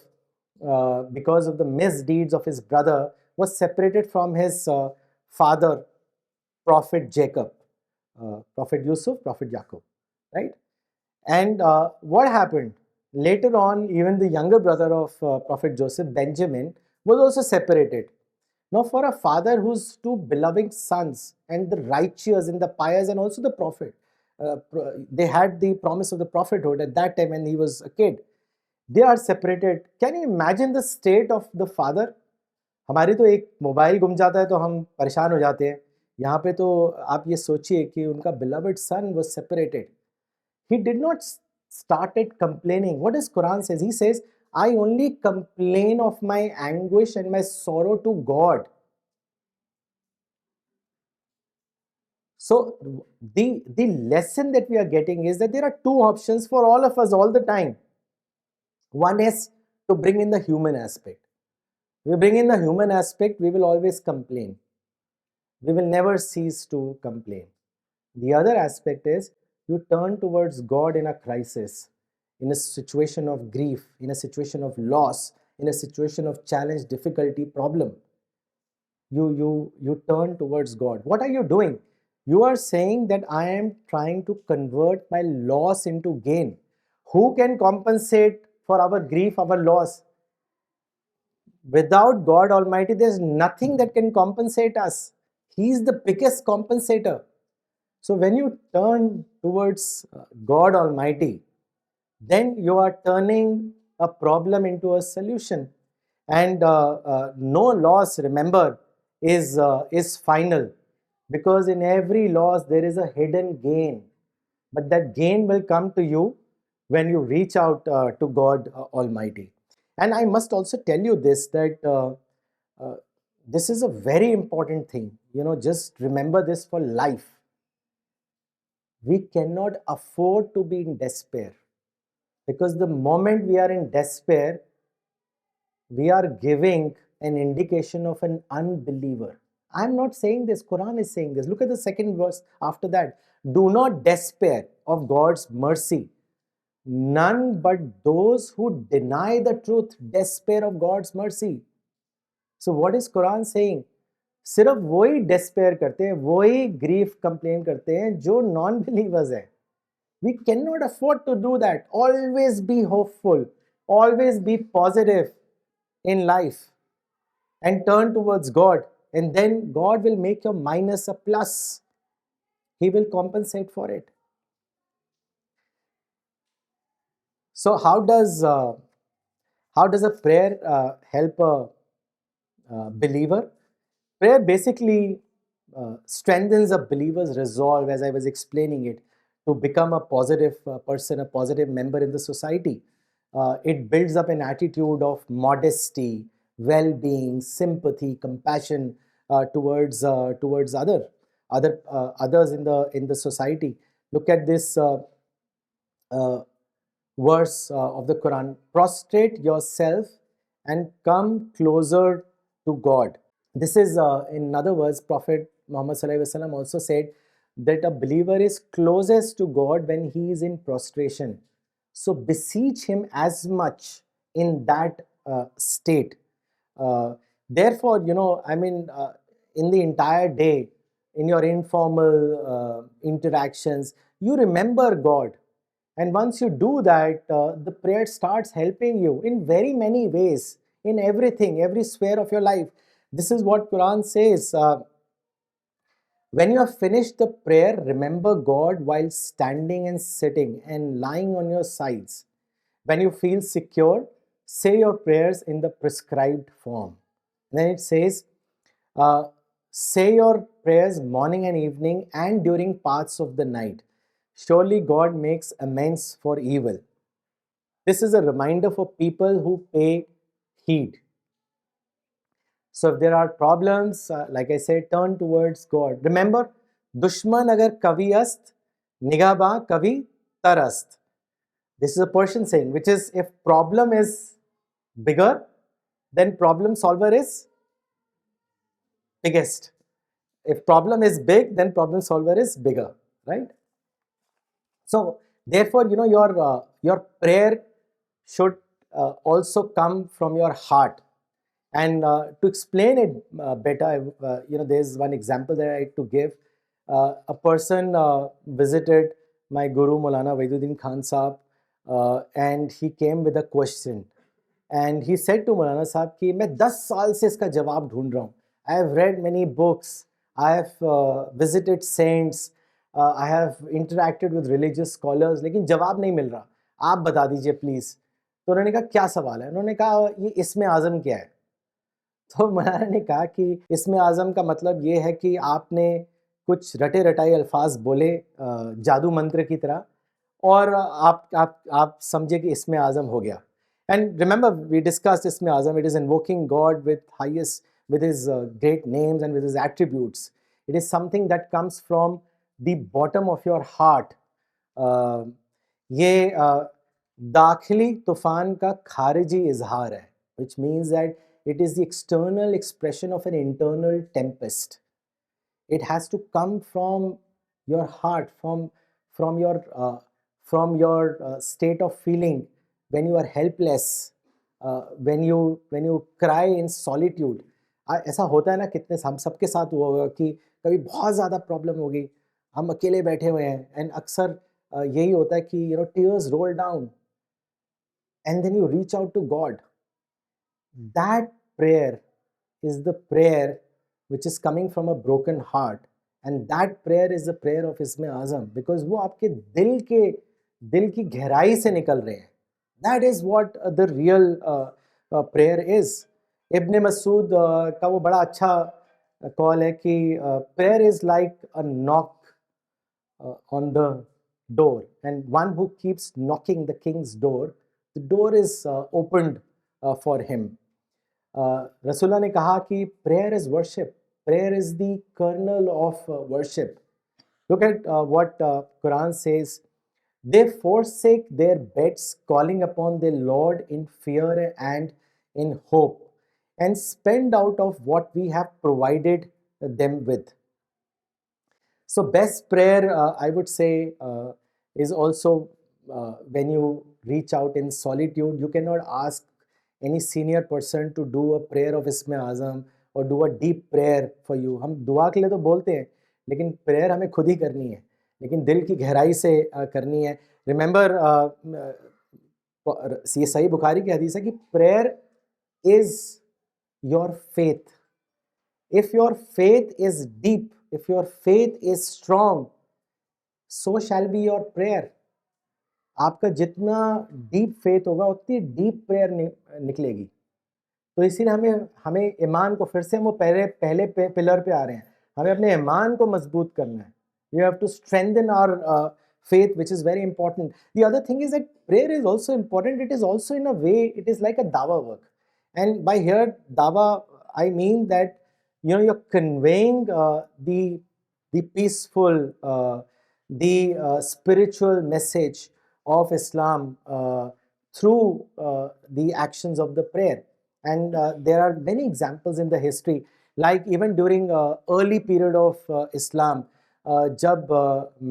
because of the misdeeds of his brother, was separated from his father, Prophet Jacob, Prophet Yusuf, Prophet Jacob, right? And what happened? Later on, even the younger brother of Prophet Joseph, Benjamin, was also separated. Now, for a father whose two beloved sons and the righteous and the pious and also the prophet, they had the promise of the prophethood at that time when he was a kid. They are separated. Can you imagine the state of the father? हमारी तो एक mobile गुम जाता है तो हम परेशान हो जाते हैं. यहाँ पे तो आप ये सोचिए कि उनका beloved son was separated. He did not started complaining. What does Quran says? He says, I only complain of my anguish and my sorrow to God. So the lesson that we are getting is that there are two options for all of us all the time. One is to bring in the human aspect. We bring in the human aspect, we will always complain. We will never cease to complain. The other aspect is you turn towards God in a crisis, in a situation of grief, in a situation of loss, in a situation of challenge, difficulty, problem. You turn towards God. What are you doing? You are saying that I am trying to convert my loss into gain. Who can compensate for our grief, our loss? Without God Almighty, there's nothing that can compensate us. He is the biggest compensator. So when you turn towards God Almighty, then you are turning a problem into a solution. And no loss, remember, is final, because in every loss there is a hidden gain. But that gain will come to you when you reach out to God Almighty. And I must also tell you this, that this is a very important thing. Just remember this for life. We cannot afford to be in despair, because the moment we are in despair, we are giving an indication of an unbeliever. I'm not saying this, Quran is saying this. Look at the second verse after that. Do not despair of God's mercy. None but those who deny the truth despair of God's mercy. So what is Quran saying? सिर्फ वही despair करते हैं, वही grief complain करते हैं जो non-believers हैं. We cannot afford to do that. Always be hopeful. Always be positive in life and turn towards God. And then God will make your minus a plus. He will compensate for it. So how does a prayer help a believer? Prayer basically strengthens a believer's resolve, as I was explaining it, to become a positive person, a positive member in the society. It builds up an attitude of modesty, well-being, sympathy, compassion towards others in the society. Look at this verse of the Quran: prostrate yourself and come closer to God. This is, in other words, Prophet Muhammad Sallallahu Alaihi Wasallam also said that a believer is closest to God when he is in prostration. So beseech him as much in that state. Therefore, in the entire day, in your informal interactions, you remember God. And once you do that, the prayer starts helping you in very many ways, in everything, every sphere of your life. This is what Quran says. When you have finished the prayer, remember God while standing and sitting and lying on your sides. When you feel secure, say your prayers in the prescribed form. Then it says, uh, say your prayers morning and evening and during parts of the night. Surely God makes amends for evil. This is a reminder for people who pay heed. So if there are problems, like I said, turn towards God. Remember, Dushman agar kavi ast, nigaba kavi tarast. This is a Persian saying, which is if problem is bigger, then problem solver is biggest. If problem is big, then problem solver is bigger, right? So therefore, your prayer should also come from your heart. And to explain it better, there's one example that I had to give. A person visited my Guru Maulana Waiduddin Khan Sahab, and he came with a question. And he said to Maulana Sahab कि मैं 10 साल से इसका जवाब ढूंढ रहा हूँ. I have read many books. I have visited saints. I have interacted with religious scholars. लेकिन जवाब नहीं मिल रहा. आप बता दीजिए प्लीज. तो उन्होंने कहा क्या सवाल है. उन्होंने कहा ये इसमें आज़म क्या है. तो मौलाना ने कहा कि इसमें आज़म का मतलब ये है कि आपने कुछ रटे रटाए अल्फाज बोले जादू मंत्र की तरह और आप समझे कि इसमें आज़म हो गया. And remember, we discussed Isme Azam. It is invoking God with His great names and with His attributes. It is something that comes from the bottom of your heart. ये दाखिली तूफान का खारिजी इजहार है, which means that it is the external expression of an internal tempest. It has to come from your heart, from your state of feeling when you are helpless, when you cry in solitude. ऐसा होता है ना, कितने हम सबके साथ हुआ होगा कि कभी बहुत ज़्यादा प्रॉब्लम होगी, हम अकेले बैठे हुए हैं, एंड अक्सर यही होता है कि tears roll down and then you reach out to God. That prayer is the prayer which is coming from a broken heart, and that prayer is the prayer of Isme Azam, because वो आपके दिल की गहराई से निकल रहे हैं. That is what the real prayer is. इब्न मसूद का वो बड़ा अच्छा कॉल है कि prayer is like a knock on the door, and one who keeps knocking the king's door, the door is opened for him. Rasulullah ने कहा कि prayer is worship. Prayer is the kernel of worship. Look at what Quran says. They forsake their beds, calling upon their Lord in fear and in hope, and spend out of what we have provided them with. So best prayer, I would say, is also when you reach out in solitude. You cannot ask any senior person to do a prayer of Isme Azam or do a deep prayer for you. हम दुआ के लिए तो बोलते हैं, लेकिन prayer हमें खुद ही करनी है, लेकिन दिल की गहराई से करनी है. Remember, ये सही बुखारी की हदीस है कि prayer is your faith. If your faith is deep, if your faith is strong, so shall be your prayer. आपका जितना डीप फेथ होगा उतनी डीप प्रेयर निकलेगी. तो इसीलिए हमें ईमान को, फिर से हम वो पहले पिलर पे आ रहे हैं, हमें अपने ईमान को मजबूत करना है. You have to strengthen our faith, which is very important. The other thing is that prayer is also important. It is also, in a way, it is like a dawa work. And by here, dawa, I mean that you're conveying the peaceful, the spiritual message of Islam through the actions of the prayer. And there are many examples in the history. Like even during early period of Islam, जब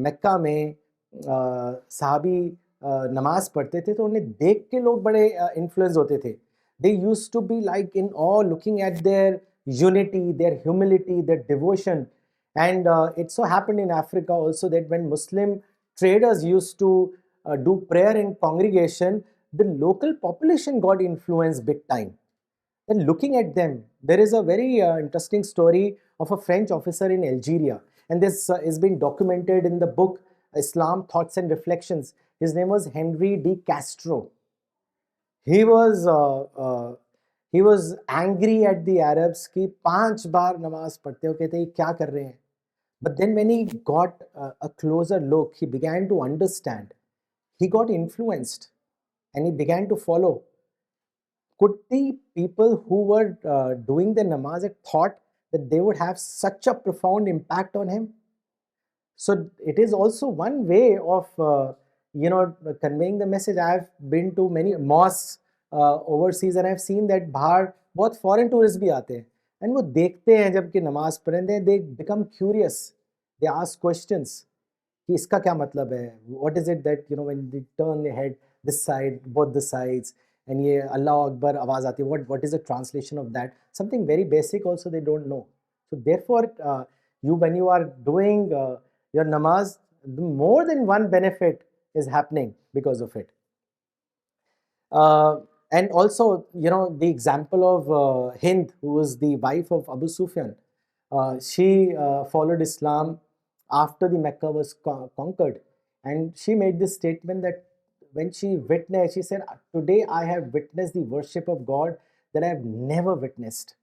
मक्का में साहबी नमाज पढ़ते थे तो उन्हें देख के लोग बड़े इन्फ्लुएंस होते थे. They used to be like in awe looking at their unity, their humility, their devotion. And it so happened in Africa also that when Muslim traders used to do prayer in congregation, the local population got influenced big time. And looking at them, there is a very interesting story of a French officer in Algeria. And this is being documented in the book Islam Thoughts and Reflections. His name was Henry de Castro. He was he was angry at the Arabs कि 5 बार नमाज पढ़ते हो, कहते ये क्या कर रहे हैं. But then when he got a closer look, he began to understand. He got influenced and he began to follow. Could the people who were doing the namaz have thought that they would have such a profound impact on him? So it is also one way of conveying the message. I have been to many mosques overseas and I have seen that बाहर बहुत foreign tourists भी आते हैं and वो देखते हैं जब कि नमाज पढ़ते हैं, they become curious, they ask questions कि इसका क्या मतलब है, what is it that when they turn their head this side, both the sides, and ये Allah Akbar आवाज आती है, what is the translation of that, something very basic also they don't know. So therefore when you are doing your namaz, more than one benefit is happening because of it. And also, the example of Hind, who was the wife of Abu Sufyan, she followed Islam after the Mecca was conquered. And she made this statement that when she witnessed, she said, today I have witnessed the worship of God that I have never witnessed.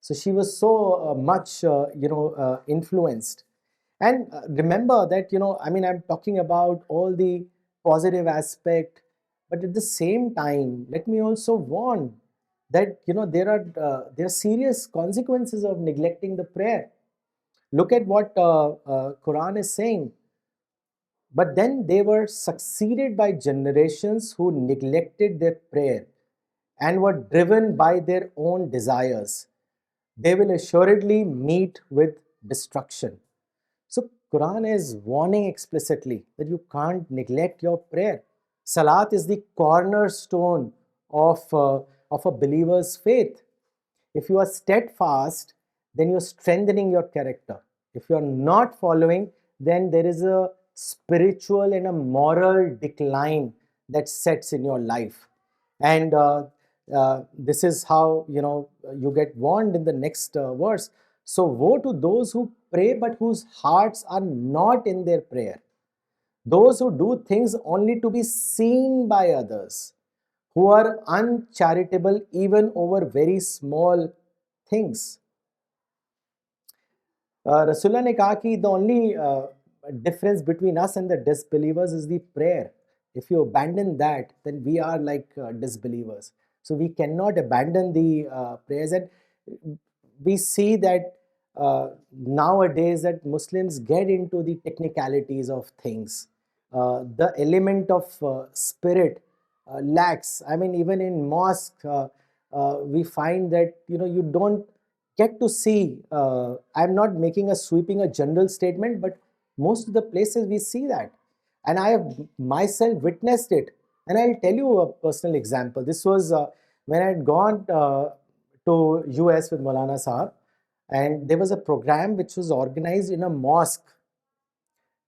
So she was so much, influenced. And remember that, I'm talking about all the positive aspect, but at the same time, let me also warn that, there are serious consequences of neglecting the prayer. Look at what Quran is saying. But then they were succeeded by generations who neglected their prayer and were driven by their own desires. They will assuredly meet with destruction. So Quran is warning explicitly that you can't neglect your prayer. Salat is the cornerstone of a believer's faith. If you are steadfast, then you're strengthening your character. If you are not following, then there is a spiritual and a moral decline that sets in your life. And this is how you get warned in the next verse. So woe to those who pray but whose hearts are not in their prayer, those who do things only to be seen by others, who are uncharitable even over very small things. Rasulullah ने कहा कि the only difference between us and the disbelievers is the prayer. If you abandon that, then we are like disbelievers. So we cannot abandon the prayers. And we see that nowadays that Muslims get into the technicalities of things. The element of spirit lacks. I mean, even in mosque, we find that you don't get to see. I'm not making a sweeping a general statement, but most of the places we see that, and I have myself witnessed it. And I'll tell you a personal example. This was when I had gone to US with Maulana Sahab, and there was a program which was organized in a mosque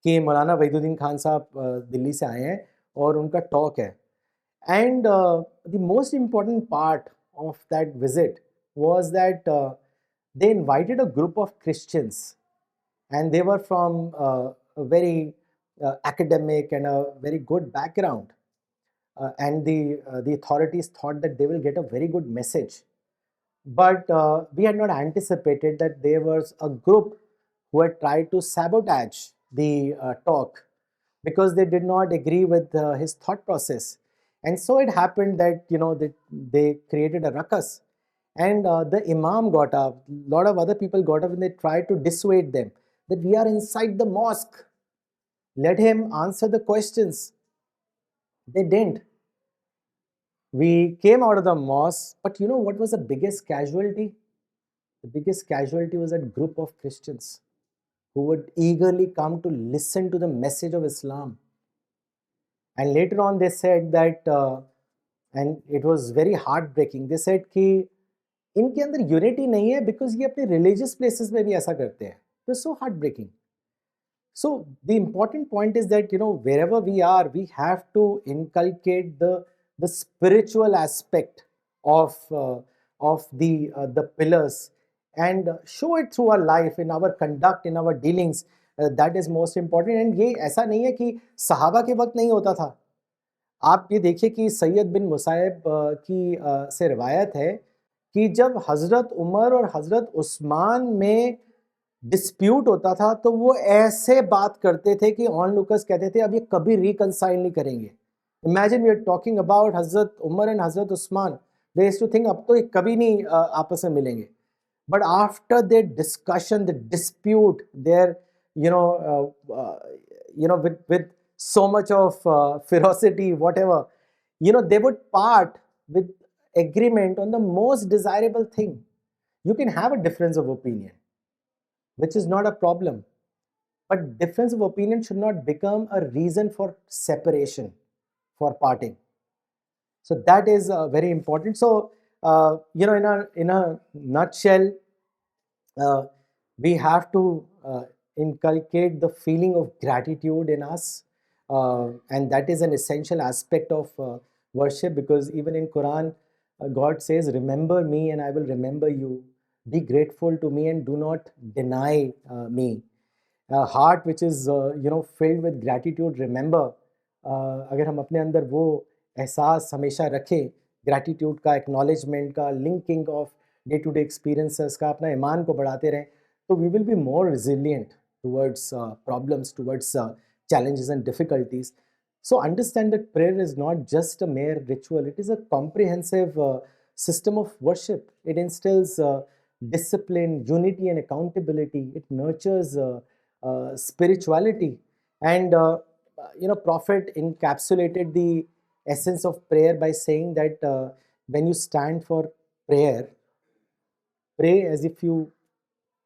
कि मौलाना वहीदुद्दीन खान साहब दिल्ली से आए हैं और उनका talk है. And the most important part of that visit was that they invited a group of Christians, and they were from a very academic and a very good background. And the authorities thought that they will get a very good message. But we had not anticipated that there was a group who had tried to sabotage the talk because they did not agree with his thought process. And so it happened that, they created a ruckus. And the imam got up, a lot of other people got up, and they tried to dissuade them that we are inside the mosque. Let him answer the questions. They didn't. We came out of the mosque, but you know what was the biggest casualty? The biggest casualty was that group of Christians who would eagerly come to listen to the message of Islam. And later on, they said that, and it was very heartbreaking. They said कि इनके अंदर unity नहीं है because ये अपने religious places में भी ऐसा करते हैं. It was so heartbreaking. So the important point is that wherever we are, we have to inculcate the spiritual aspect of the pillars and show it through our life, in our conduct, in our dealings. That is most important. And ये ऐसा नहीं है कि सहाबा के वक्त नहीं होता था. आप ये देखिए कि सैयद बिन मुसायब की से रिवायत है कि जब हज़रत उमर और हज़रत उस्मान में डिस्प्यूट होता था तो वो ऐसे बात करते थे कि ऑन लुकर्स कहते थे अब ये कभी रिकंसाइल नहीं करेंगे. Imagine we are talking about हज़रत उमर एंड हज़रत Usman. They used to think अब तो ये कभी नहीं आपस में मिलेंगे. But after their discussion, the dispute, their, with so much of ferocity, whatever, they would part with agreement on the most desirable thing. You can have a difference of opinion, which is not a problem, but difference of opinion should not become a reason for separation, for parting. So that is very important. So, in a nutshell, uh, we have to inculcate the feeling of gratitude in us, and that is an essential aspect of worship, because even in Quran, God says, remember me and I will remember you. Be grateful to me and do not deny me. A heart which is filled with gratitude. Remember, अगर हम अपने अंदर वो एहसास हमेशा रखें, gratitude का, acknowledgement का, linking of day to day experiences का, अपना ईमान को बढ़ाते रहें, तो we will be more resilient towards problems, towards challenges and difficulties. So understand that prayer is not just a mere ritual, it is a comprehensive system of worship. It instills discipline, unity, and accountability. It nurtures spirituality. And Prophet encapsulated the essence of prayer by saying that when you stand for prayer, pray as if you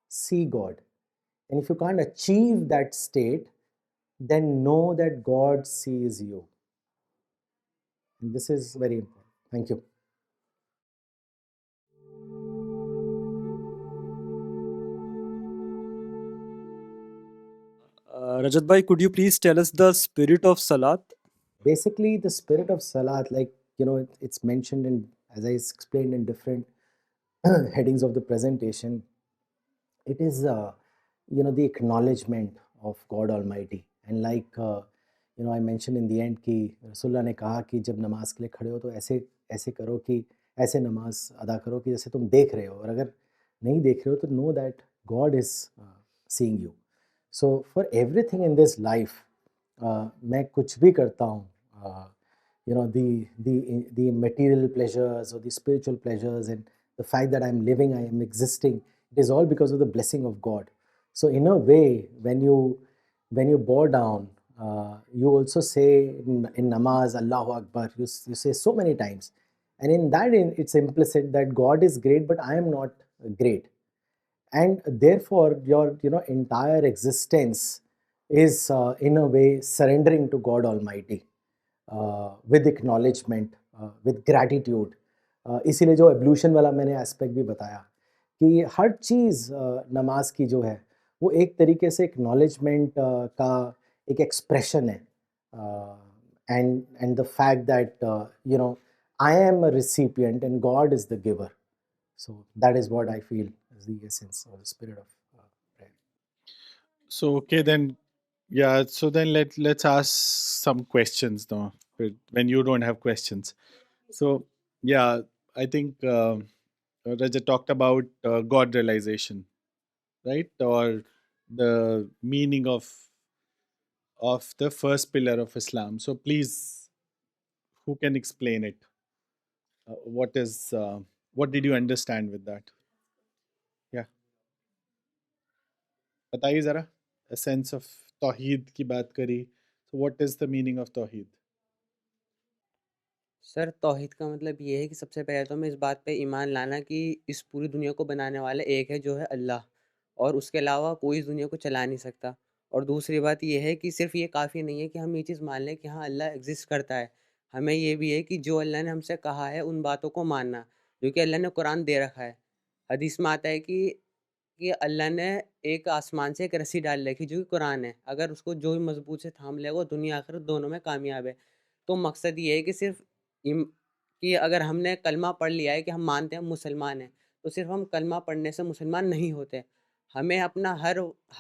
see God. And if you can't achieve that state, then know that God sees you. And this is very important. Thank you. Rajat bhai, could you please tell us the spirit of Salat? Basically, the spirit of Salat, like, it's mentioned in, as I explained, in different headings of the presentation. It is, the acknowledgement of God Almighty. And like, I mentioned in the end कि रसूलुल्लाह ने कहा कि जब नमाज के लिए खड़े हो तो ऐसे ऐसे करो कि ऐसे नमाज अदा करो कि जैसे तुम देख रहे हो, और अगर नहीं देख रहे हो तो know that God is seeing you. So for everything in this life, मैं कुछ भी करता हूँ, the material pleasures or the spiritual pleasures, and the fact that I'm living, I am existing, it is all because of the blessing of God. So in a way, when you bow down, you also say in namaz, Allahu Akbar, you say so many times. And in that, it's implicit that God is great, but I am not great. And therefore, your entire existence is in a way surrendering to God Almighty, with acknowledgement, with gratitude. इसीलिए जो evolution वाला मैंने aspect भी बताया कि हर चीज़ नमाज की जो है वो एक तरीके से एक्नॉलेजमेंट का एक एक्सप्रेशन है. And the fact that I am a recipient and God is the giver. So that is what I feel is the essence or the spirit of prayer. So okay then, yeah. So then let's ask some questions now. When you don't have questions, so yeah, I think Raja talked about God realization, right, or the meaning of the first pillar of Islam. So please, who can explain it? What did you understand with that? Yeah, बताइए जरा. A sense of Tawheed की बात करी. So what is the meaning of Tawheed? سر توحید کا مطلب یہ ہے کہ سب سے پہلے تو ہمیں اس بات پہ ایمان لانا کہ اس پوری دنیا کو بنانے والا ایک ہے جو ہے اللہ، اور اس کے علاوہ کوئی اس دنیا کو چلا نہیں سکتا۔ اور دوسری بات یہ ہے کہ صرف یہ کافی نہیں ہے کہ ہم یہ چیز مان لیں کہ ہاں اللہ ایگزسٹ کرتا ہے، ہمیں یہ بھی ہے کہ جو اللہ نے ہم سے کہا ہے ان باتوں کو ماننا، جو کہ اللہ نے قرآن دے رکھا ہے۔ حدیث میں آتا ہے کہ اللہ نے ایک آسمان سے ایک رسی ڈال رکھی جو کہ قرآن ہے، اگر اس کو جو بھی مضبوط سے تھام لے گا وہ دنیا آخرت دونوں میں کامیاب ہے۔ تو مقصد یہ ہے کہ صرف کہ اگر ہم نے کلمہ پڑھ لیا ہے کہ ہم مانتے ہیں ہم مسلمان ہیں، تو صرف ہم کلمہ پڑھنے سے مسلمان نہیں ہوتے، ہمیں اپنا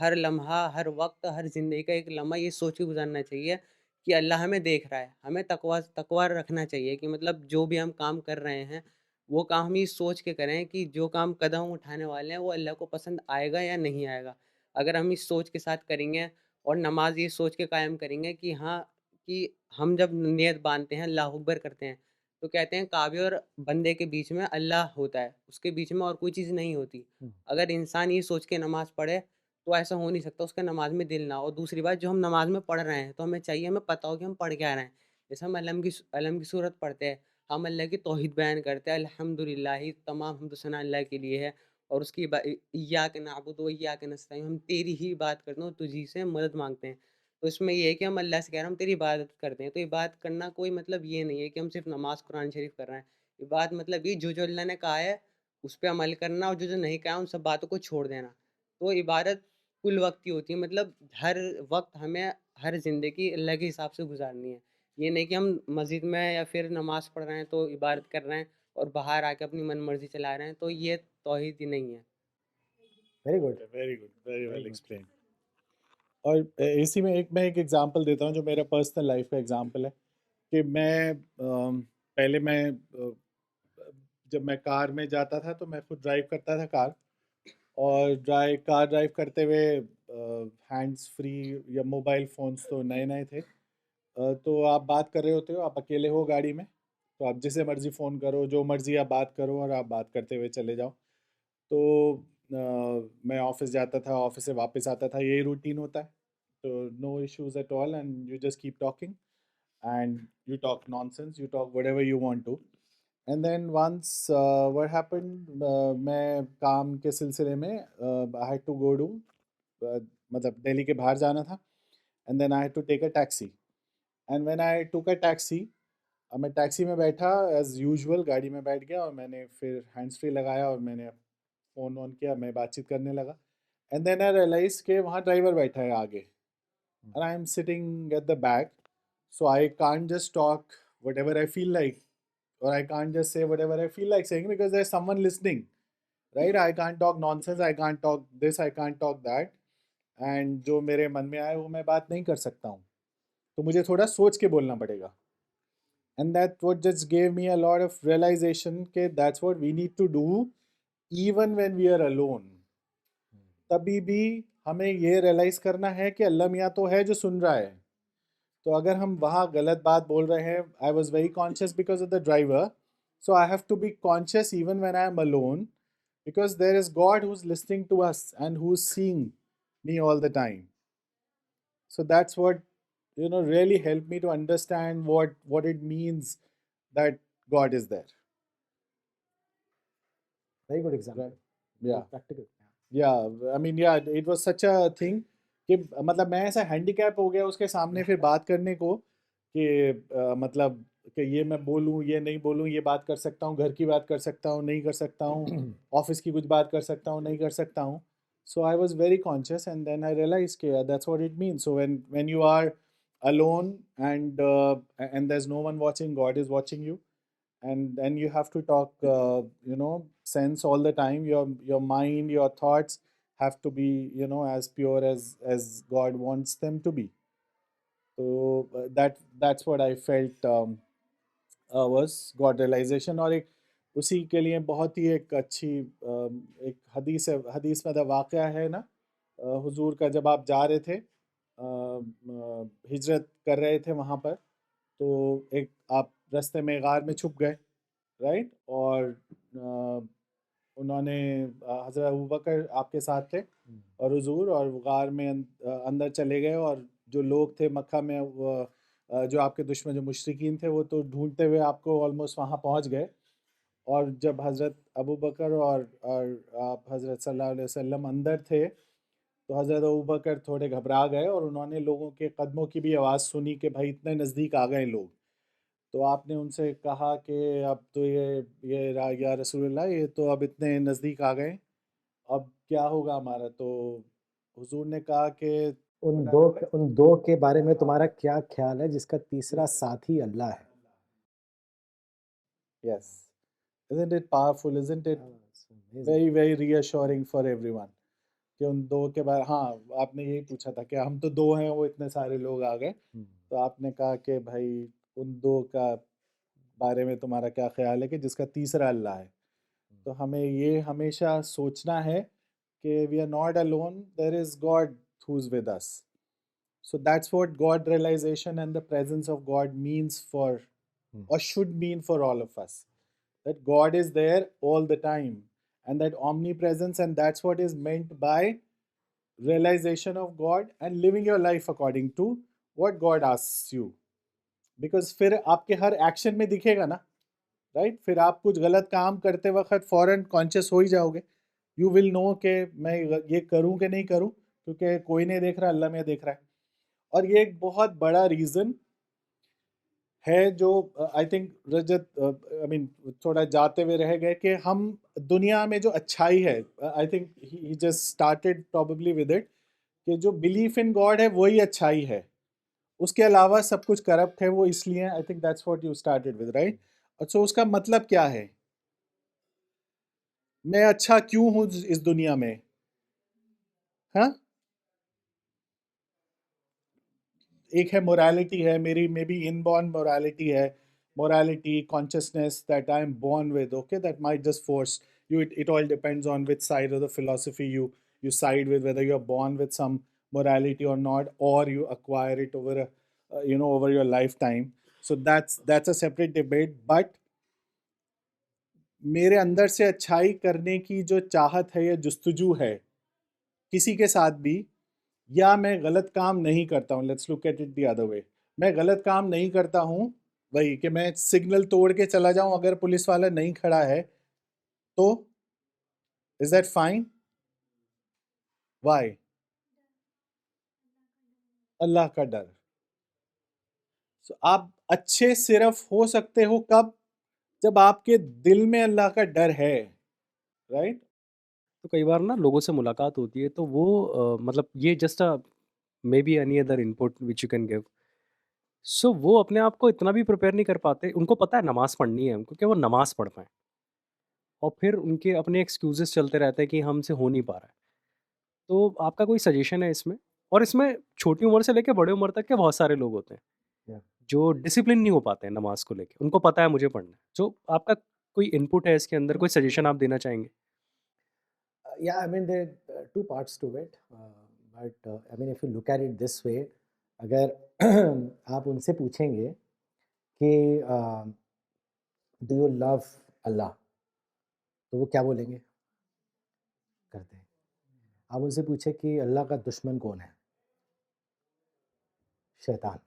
ہر لمحہ، ہر وقت، ہر زندگی کا ایک لمحہ یہ سوچ کے گزارنا چاہیے کہ اللہ ہمیں دیکھ رہا ہے۔ ہمیں تقوی رکھنا چاہیے کہ مطلب جو بھی ہم کام کر رہے ہیں وہ کام ہم یہ سوچ کے کریں کہ جو کام قدم اٹھانے والے ہیں وہ اللہ کو پسند آئے گا یا نہیں آئے گا۔ اگر ہم اس سوچ کے ساتھ کریں گے اور نماز یہ سوچ کے قائم کریں گے کہ ہاں، کہ ہم جب نیت باندھتے ہیں اللہ اکبر کرتے ہیں تو کہتے ہیں کعبے اور بندے کے بیچ میں اللہ ہوتا ہے، اس کے بیچ میں اور کوئی چیز نہیں ہوتی۔ اگر انسان یہ سوچ کے نماز پڑھے تو ایسا ہو نہیں سکتا اس کا نماز میں دل نہ ہو۔ اور دوسری بات، جو ہم نماز میں پڑھ رہے ہیں تو ہمیں چاہیے ہمیں پتہ ہو کہ ہم پڑھ کیا رہے ہیں۔ جیسے ہم علم کی صورت پڑھتے ہیں، ہم اللہ کی توحید بیان کرتے ہیں، الحمدللہ، تمام حمد و ثنا اللہ کے لیے ہے، اور اس کی ایاک نعبد و ایاک نستعین، ہم تیری ہی بات کرتے ہیں اور تجھی سے مدد مانگتے ہیں۔ تو اس میں یہ ہے کہ ہم اللہ سے کہہ رہے ہیں ہم تیری عبادت کرتے ہیں۔ تو عبادت کرنا کوئی مطلب یہ نہیں ہے کہ ہم صرف نماز قرآن شریف کر رہے ہیں۔ عبادت مطلب یہ جو اللہ نے کہا ہے اس پہ عمل کرنا، اور جو نہیں کہا ان سب باتوں کو چھوڑ دینا۔ تو عبادت کل وقت کی ہوتی ہے، مطلب ہر وقت ہمیں ہر زندگی اللہ کے حساب سے گزارنی ہے۔ یہ نہیں کہ ہم مسجد میں یا پھر نماز پڑھ رہے ہیں تو عبادت کر رہے ہیں اور باہر آ کے اپنی من مرضی چلا رہے ہیں، تو یہ توحید ہی نہیں ہے۔ Very good, very good, very well explain. اور اسی میں ایک ایگزامپل دیتا ہوں جو میرا پرسنل لائف کا ایگزامپل ہے کہ میں پہلے جب میں کار میں جاتا تھا تو میں خود ڈرائیو کرتا تھا کار، اور کار ڈرائیو کرتے ہوئے ہینڈز فری یا موبائل فونز تو نئے نئے تھے، تو آپ بات کر رہے ہوتے ہو، آپ اکیلے ہو گاڑی میں، تو آپ جسے مرضی فون کرو، جو مرضی آپ بات کرو اور آپ بات کرتے ہوئے چلے جاؤ۔ تو میں آفس جاتا تھا، آفس سے واپس آتا تھا، یہی روٹین ہوتا ہے، تو no issues at all, and you just keep talking and you talk nonsense, you talk whatever you want to. And then once what happened, میں کام کے سلسلے میں I had to go to, مطلب دہلی کے باہر جانا تھا، and then I had to take a taxi, and when I took a taxi, اب میں ٹیکسی میں بیٹھا ایز یوزول، گاڑی میں بیٹھ گیا اور میں نے پھر ہینڈس فری لگایا اور میں نے فون آن کیا، میں بات چیت کرنے لگا، اینڈ دین آئی ریئلائز کہ وہاں ڈرائیور بیٹھا ہے آگے، and I am sitting at the back, so I can't just talk whatever I feel like, or I can't just say whatever I feel like saying because there's someone listening, right? I can't talk nonsense, I can't talk this, I can't talk that, and جو میرے من میں آئے وہ میں بات نہیں کر سکتا ہوں، تو مجھے تھوڑا سوچ کے بولنا پڑے گا. And that what just gave me a lot of realization کہ that's what we need to do even when we are alone. تبھی بھی ہمیں یہ ریئلائز کرنا ہے کہ اللہ میاں تو ہے جو سن رہا ہے. تو اگر ہم وہاں غلط بات بول رہے ہیں، I was very conscious because of the driver, so I have to be conscious even when I am alone because there is God who's listening to us and who's seeing me all the time. So that's what really helped me to understand what it means that God is there. Very good example, Right? Yeah. Practical. Yeah, I mean, yeah, it was such a thing کہ مطلب میں ایسا handy cap ہو گیا اس کے سامنے پھر بات کرنے کو کہ مطلب کہ یہ میں بولوں یہ نہیں بولوں، یہ بات کر سکتا ہوں، گھر کی بات کر سکتا ہوں نہیں کر سکتا ہوں، آفس کی کچھ بات کر سکتا ہوں نہیں کر سکتا ہوں. So I was very conscious and then I realise کہ that's what it means. So when you are alone and there's no one watching, God is watching you, and then you have to talk sense all the time. Your mind, your thoughts have to be as pure as God wants them to be. So that's what I felt was God realization. اور ایک اسی کے لیے بہت ہی ایک اچھی ایک حدیث میں واقعہ ہے نا، حضور کا جب آپ جا رہے تھے ہجرت کر رہے تھے وہاں پر، تو ایک آپ رستے میں غار میں چھپ گئے، رائٹ، اور انہوں نے حضرت ابوبکر آپ کے ساتھ تھے اور حضور، اور غار میں اندر چلے گئے، اور جو لوگ تھے مکہ میں جو آپ کے دشمن جو مشرکین تھے وہ تو ڈھونڈتے ہوئے آپ کو آلموسٹ وہاں پہنچ گئے، اور جب حضرت ابو بکر اور آپ حضرت صلی اللہ علیہ وسلم اندر تھے تو حضرت ابو بکر تھوڑے گھبرا گئے، اور انہوں نے لوگوں کے قدموں کی بھی آواز سنی کہ بھائی اتنے نزدیک آ گئے لوگ. تو آپ نے ان سے کہا کہ اب تو یا رسول اللہ یہ تو اب اتنے نزدیک آ گئے، اب کیا ہوگا ہمارا؟ تو حضور نے کہا کہ ان دو کے بارے میں تمہارا کیا خیال ہے جس کا تیسرا ساتھی اللہ ہے؟ یس، isn't it powerful, isn't it very very reassuring for everyone کہ ان دو کے بارے. ہاں آپ نے یہی پوچھا تھا کہ ہم تو دو ہیں، وہ اتنے سارے لوگ آ گئے، تو آپ نے کہا کہ بھائی ان دو کا بارے میں تمہارا کیا خیال ہے کہ جس کا تیسرا اللہ ہے. تو ہمیں یہ ہمیشہ سوچنا ہے کہ we are not alone, there is God who's with us. So that's what God realization and the presence of God means for, or should mean for all of us. That God is there all the time, and that omnipresence, and that's what is meant by realization of God and living your life according to what God asks you. Because پھر آپ کے ہر action میں دکھے گا نا، right? پھر آپ کچھ غلط کام کرتے وقت فوراً کانشیس ہو ہی جاؤ گے. یو ول نو کہ میں یہ کروں کہ نہیں کروں، کیونکہ کوئی نہیں دیکھ رہا، اللہ میں دیکھ رہا ہے. اور یہ ایک بہت بڑا ریزن ہے جو آئی تھنک رجت آئی مین تھوڑا جاتے ہوئے رہ گئے کہ ہم دنیا میں جو اچھائی ہے، I think he just started probably with it, کہ جو بلیف ان گاڈ ہے وہی اچھائی ہے، اس کے علاوہ سب کچھ کرپٹ ہے. وہ اس لیے I think that's what you started with, right? So اس کا مطلب کیا ہے؟ میں اچھا کیوں ہوں اس دنیا میں؟ ہاں، ایک ہے موریلٹی ہے میری، maybe inborn morality ہے، morality, consciousness that I am born with, okay, that might just force you. It all depends on which side of the philosophy you side with, whether you're born with some morality or not, or you acquire it over over your lifetime. So that's a separate debate. But میرے اندر سے اچھائی کرنے کی جو چاہت ہے یا جستجو ہے کسی کے ساتھ بھی، یا میں غلط کام نہیں کرتا ہوں. Let's look at it the other way. میں غلط کام نہیں کرتا ہوں، وہی کہ میں سگنل توڑ کے چلا جاؤں اگر پولیس والا نہیں کھڑا ہے تو از دیٹ فائن؟ وائی؟ اللہ کا ڈر. So آپ اچھے صرف ہو سکتے ہو کب؟ جب آپ کے دل میں اللہ کا ڈر ہے، رائٹ؟ تو کئی بار نا لوگوں سے ملاقات ہوتی ہے تو وہ مطلب یہ just may be any other input which you can give. So وہ اپنے آپ کو اتنا بھی پریپیئر نہیں کر پاتے. ان کو پتہ ہے نماز پڑھنی ہے ان کو، کہ وہ نماز پڑھ پائیں، اور پھر ان کے اپنے ایکسکیوزز چلتے رہتے ہیں کہ ہم سے ہو نہیں پا رہا ہے. تو آپ کا کوئی سجیشن ہے اس میں؟ اور اس میں چھوٹی عمر سے لے کے بڑے عمر تک کے بہت سارے لوگ ہوتے ہیں جو ڈسپلن نہیں ہو پاتے ہیں نماز کو لے کے. ان کو پتہ ہے مجھے پڑھنا ہے. جو آپ کا کوئی انپٹ ہے اس کے اندر، کوئی سجیشن آپ دینا چاہیں گے؟ Yeah, I mean, there are two parts to it. But I mean, if you look at it this way, اگر آپ ان سے پوچھیں گے کہ ڈو یو لو اللہ، تو وہ کیا بولیں گے؟ کرتے ہیں. آپ ان سے پوچھیں کہ اللہ کا دشمن کون ہے؟ شیطان.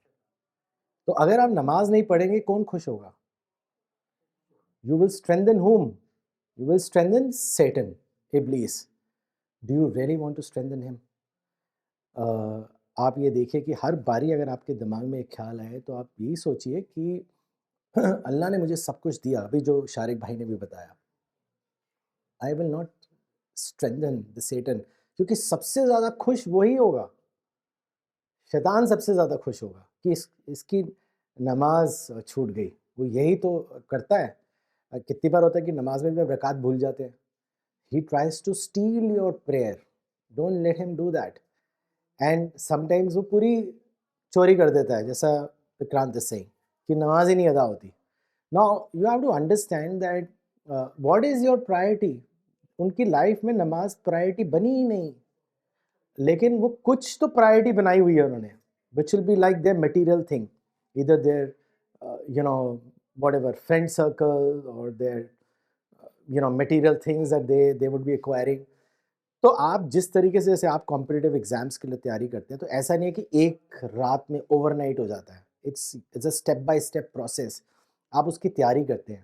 تو اگر آپ نماز نہیں پڑھیں گے کون خوش ہوگا؟ You will strengthen whom? You will strengthen Satan, Iblis. Do you really want to strengthen him? آپ یہ دیکھیں کہ ہر باری اگر آپ کے دماغ میں ایک خیال آئے تو آپ یہی سوچئے کہ اللہ نے مجھے سب کچھ دیا. ابھی جو شارق بھائی نے بھی بتایا، I will not strengthen the Satan، کیونکہ سب سے زیادہ خوش وہی ہوگا، شیطان سب سے زیادہ خوش ہوگا کہ اس کی نماز چھوٹ گئی. وہ یہی تو کرتا ہے. کتنی بار ہوتا ہے کہ نماز میں بھی رکعت بھول جاتے ہیں. He tries to steal your prayer. Don't let him do that. And sometimes وہ پوری چوری کر دیتا ہے، جیسا وکرانت is saying کہ نماز ہی نہیں ادا ہوتی. Now you have to understand that what is your priority. ان کی لائف میں نماز پرائرٹی بنی ہی نہیں، لیکن وہ کچھ تو پرائرٹی بنائی ہوئی ہے انہوں نے، which will be like their material thing, either their whatever friend circle or their material things that they would be acquiring. تو آپ جس طریقے سے آپ کمپٹیٹیو ایگزامس کے لیے تیاری کرتے ہیں، تو ایسا نہیں ہے کہ ایک رات میں اوور نائٹ ہو جاتا ہے. It's a step by step process. آپ اس کی تیاری کرتے ہیں.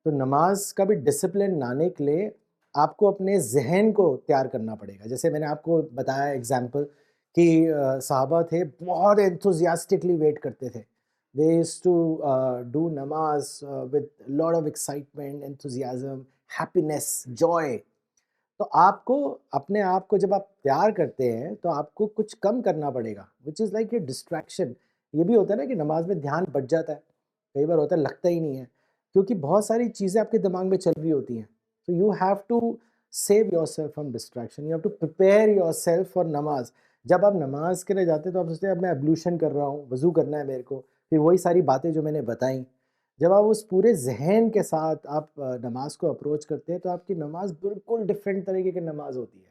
تو نماز کا بھی ڈسپلن لانے کے لیے آپ کو اپنے ذہن کو تیار کرنا پڑے گا. جیسے میں نے آپ کو بتایا ایگزامپل کہ صحابہ تھے بہت انتھوزیاسٹکلی ویٹ کرتے تھے. They used to do namaz with lot of excitement, enthusiasm, happiness, joy. تو آپ کو اپنے آپ کو جب آپ تیار کرتے ہیں تو آپ کو کچھ کم کرنا پڑے گا, which is like a distraction. یہ بھی ہوتا ہے نا کہ نماز میں دھیان بٹ جاتا ہے, کئی بار ہوتا ہے لگتا ہی نہیں ہے, کیونکہ بہت ساری چیزیں آپ کے دماغ میں چل رہی ہوتی ہیں. So you have to save yourself from distraction. You have to prepare yourself for نماز. جب آپ نماز کے لیے جاتے ہیں تو آپ سوچتے ہیں اب میں ایبلیوشن کر رہا ہوں, وضو کرنا ہے میرے کو, پھر وہی ساری باتیں جو میں نے بتائیں. جب آپ اس پورے ذہن کے ساتھ آپ نماز کو اپروچ کرتے ہیں تو آپ کی نماز بالکل ڈفرینٹ طریقے کی نماز ہوتی ہے.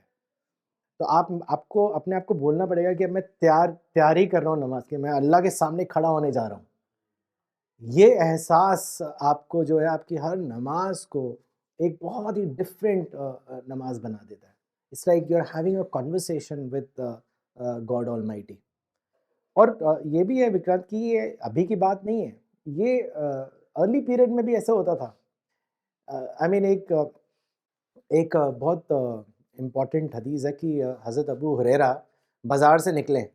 تو آپ کو اپنے آپ کو بولنا پڑے گا کہ اب میں تیاری کر رہا ہوں نماز کی, میں اللہ کے سامنے کھڑا ہونے جا رہا ہوں. یہ احساس آپ کو جو ہے آپ کی ہر نماز کو ایک بہت ہی ڈفرینٹ نماز بنا دیتا ہے. It's like you are having a conversation with God Almighty. اور یہ بھی ہے وکرانت کی یہ ابھی کی بات نہیں ہے, یہ ارلی پیریڈ میں بھی ایسا ہوتا تھا. آئی مین ایک بہت امپورٹنٹ حدیث ہے کہ حضرت ابو ہریرہ بازار سے نکلیں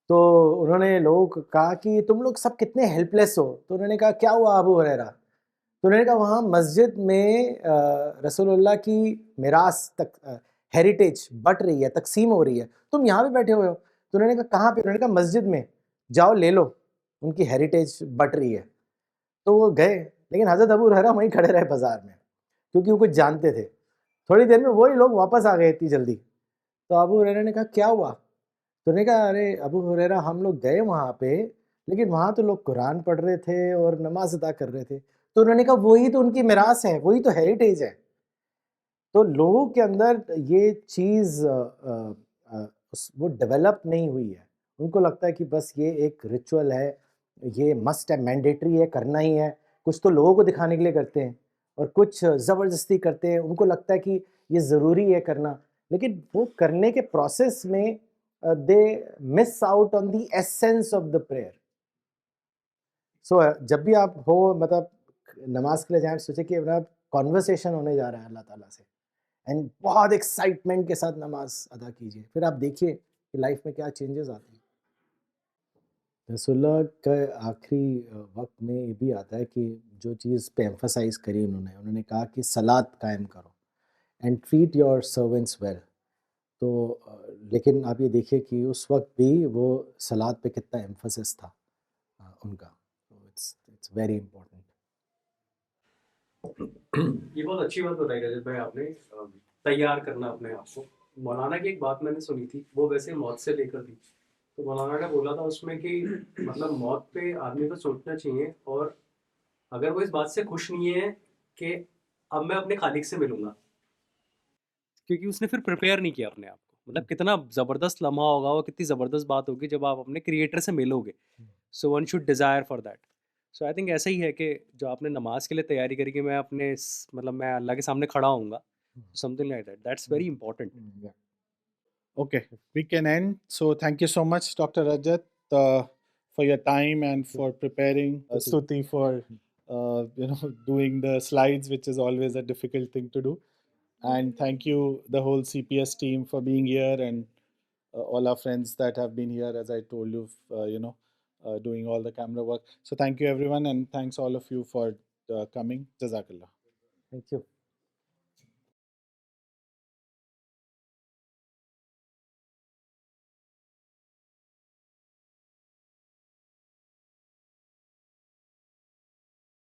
تو انہوں نے لوگوں کو کہا کہ تم لوگ سب کتنے ہیلپ لیس ہو. تو انہوں نے کہا کیا ہوا ابو ہریرہ؟ تو انہوں نے کہا وہاں مسجد میں رسول اللہ کی میراث تک ہیریٹیج بٹ رہی ہے, تقسیم ہو رہی ہے, تم یہاں پہ بیٹھے ہوئے ہو. تو انہوں نے کہا کہاں پہ؟ انہوں نے کہا مسجد میں, جاؤ لے لو, ان کی ہیریٹیج بٹ رہی ہے. تو وہ گئے, لیکن حضرت ابو ہریرہ وہیں کھڑے رہے بازار میں, کیونکہ وہ کچھ جانتے تھے. تھوڑی دیر میں وہی لوگ واپس آ گئے اتنی جلدی. تو ابو ہریرہ نے کہا کیا ہوا؟ تو انہوں نے کہا ارے ابو ہریرہ ہم لوگ گئے وہاں پہ, لیکن وہاں تو لوگ قرآن پڑھ رہے تھے اور نماز ادا کر رہے تھے. تو انہوں نے کہا وہی تو ان کی میراث ہے, وہی تو ہیریٹیج ہے. تو لوگوں کے اندر یہ چیز وہ ڈیولپ نہیں ہوئی ہے. ان کو لگتا ہے کہ بس یہ ایک ریچول ہے, یہ مسٹ ہے, مینڈیٹری ہے, کرنا ہی ہے. کچھ تو لوگوں کو دکھانے کے لیے کرتے ہیں اور کچھ زبردستی کرتے ہیں. ان کو لگتا ہے کہ یہ ضروری ہے کرنا, لیکن وہ کرنے کے پروسیس میں they miss out on the essence of the prayer. So جب بھی آپ ہو مطلب نماز کے لیے جائیں, سوچے کہ کانورسیشن ہونے جا رہا ہے اللہ تعالیٰ سے, اینڈ بہت ایکسائٹمنٹ کے ساتھ نماز ادا کیجیے. پھر آپ دیکھیے کہ لائف میں کیا چینجز آتے ہیں. رسول اللہ کا آخری وقت میں یہ بھی آتا ہے کہ جو چیز پہ ایمفسائز کری انہوں نے کہا کہ صلات قائم کرو and treat your servants well. تو لیکن آپ یہ دیکھیے کہ اس وقت بھی وہ صلات پہ کتنا ایمفسس تھا ان کا. It's very important. یہ بہت اچھی بات بتائی رجت بھائی آپ نے, تیار کرنا اپنے آپ کو. مولانا کی ایک بات میں نے سنی تھی, وہ ویسے موت سے لے کر تھی. تو مولانا نے بولا تھا اس میں کہ مطلب موت پہ آدمی کو سوچنا چاہیے, اور اگر وہ اس بات سے خوش نہیں ہے کہ اب میں اپنے خالق سے ملوں گا, کیونکہ اس نے پھر پریپیئر نہیں کیا اپنے آپ کو. مطلب کتنا زبردست لمحہ ہوگا وہ, کتنی زبردست بات ہوگی جب آپ اپنے کریٹر سے ملو گے. So one should desire for that. So I think ایسا ہی ہے کہ جو آپ نے نماز کے لیے تیاری کری کہ میں اپنے مطلب میں اللہ کے سامنے کھڑا ہوں گا, something like that, that's very important. Okay, we can end. So thank you so much, Dr. Rajat, for your time and for preparing, Stuti for doing the slides, which is always a difficult thing to do. And thank you, the whole CPS team, for being here, and all our friends that have been here, as I told you, doing all the camera work. So thank you, everyone, and thanks all of you for coming. Jazakallah. Thank you.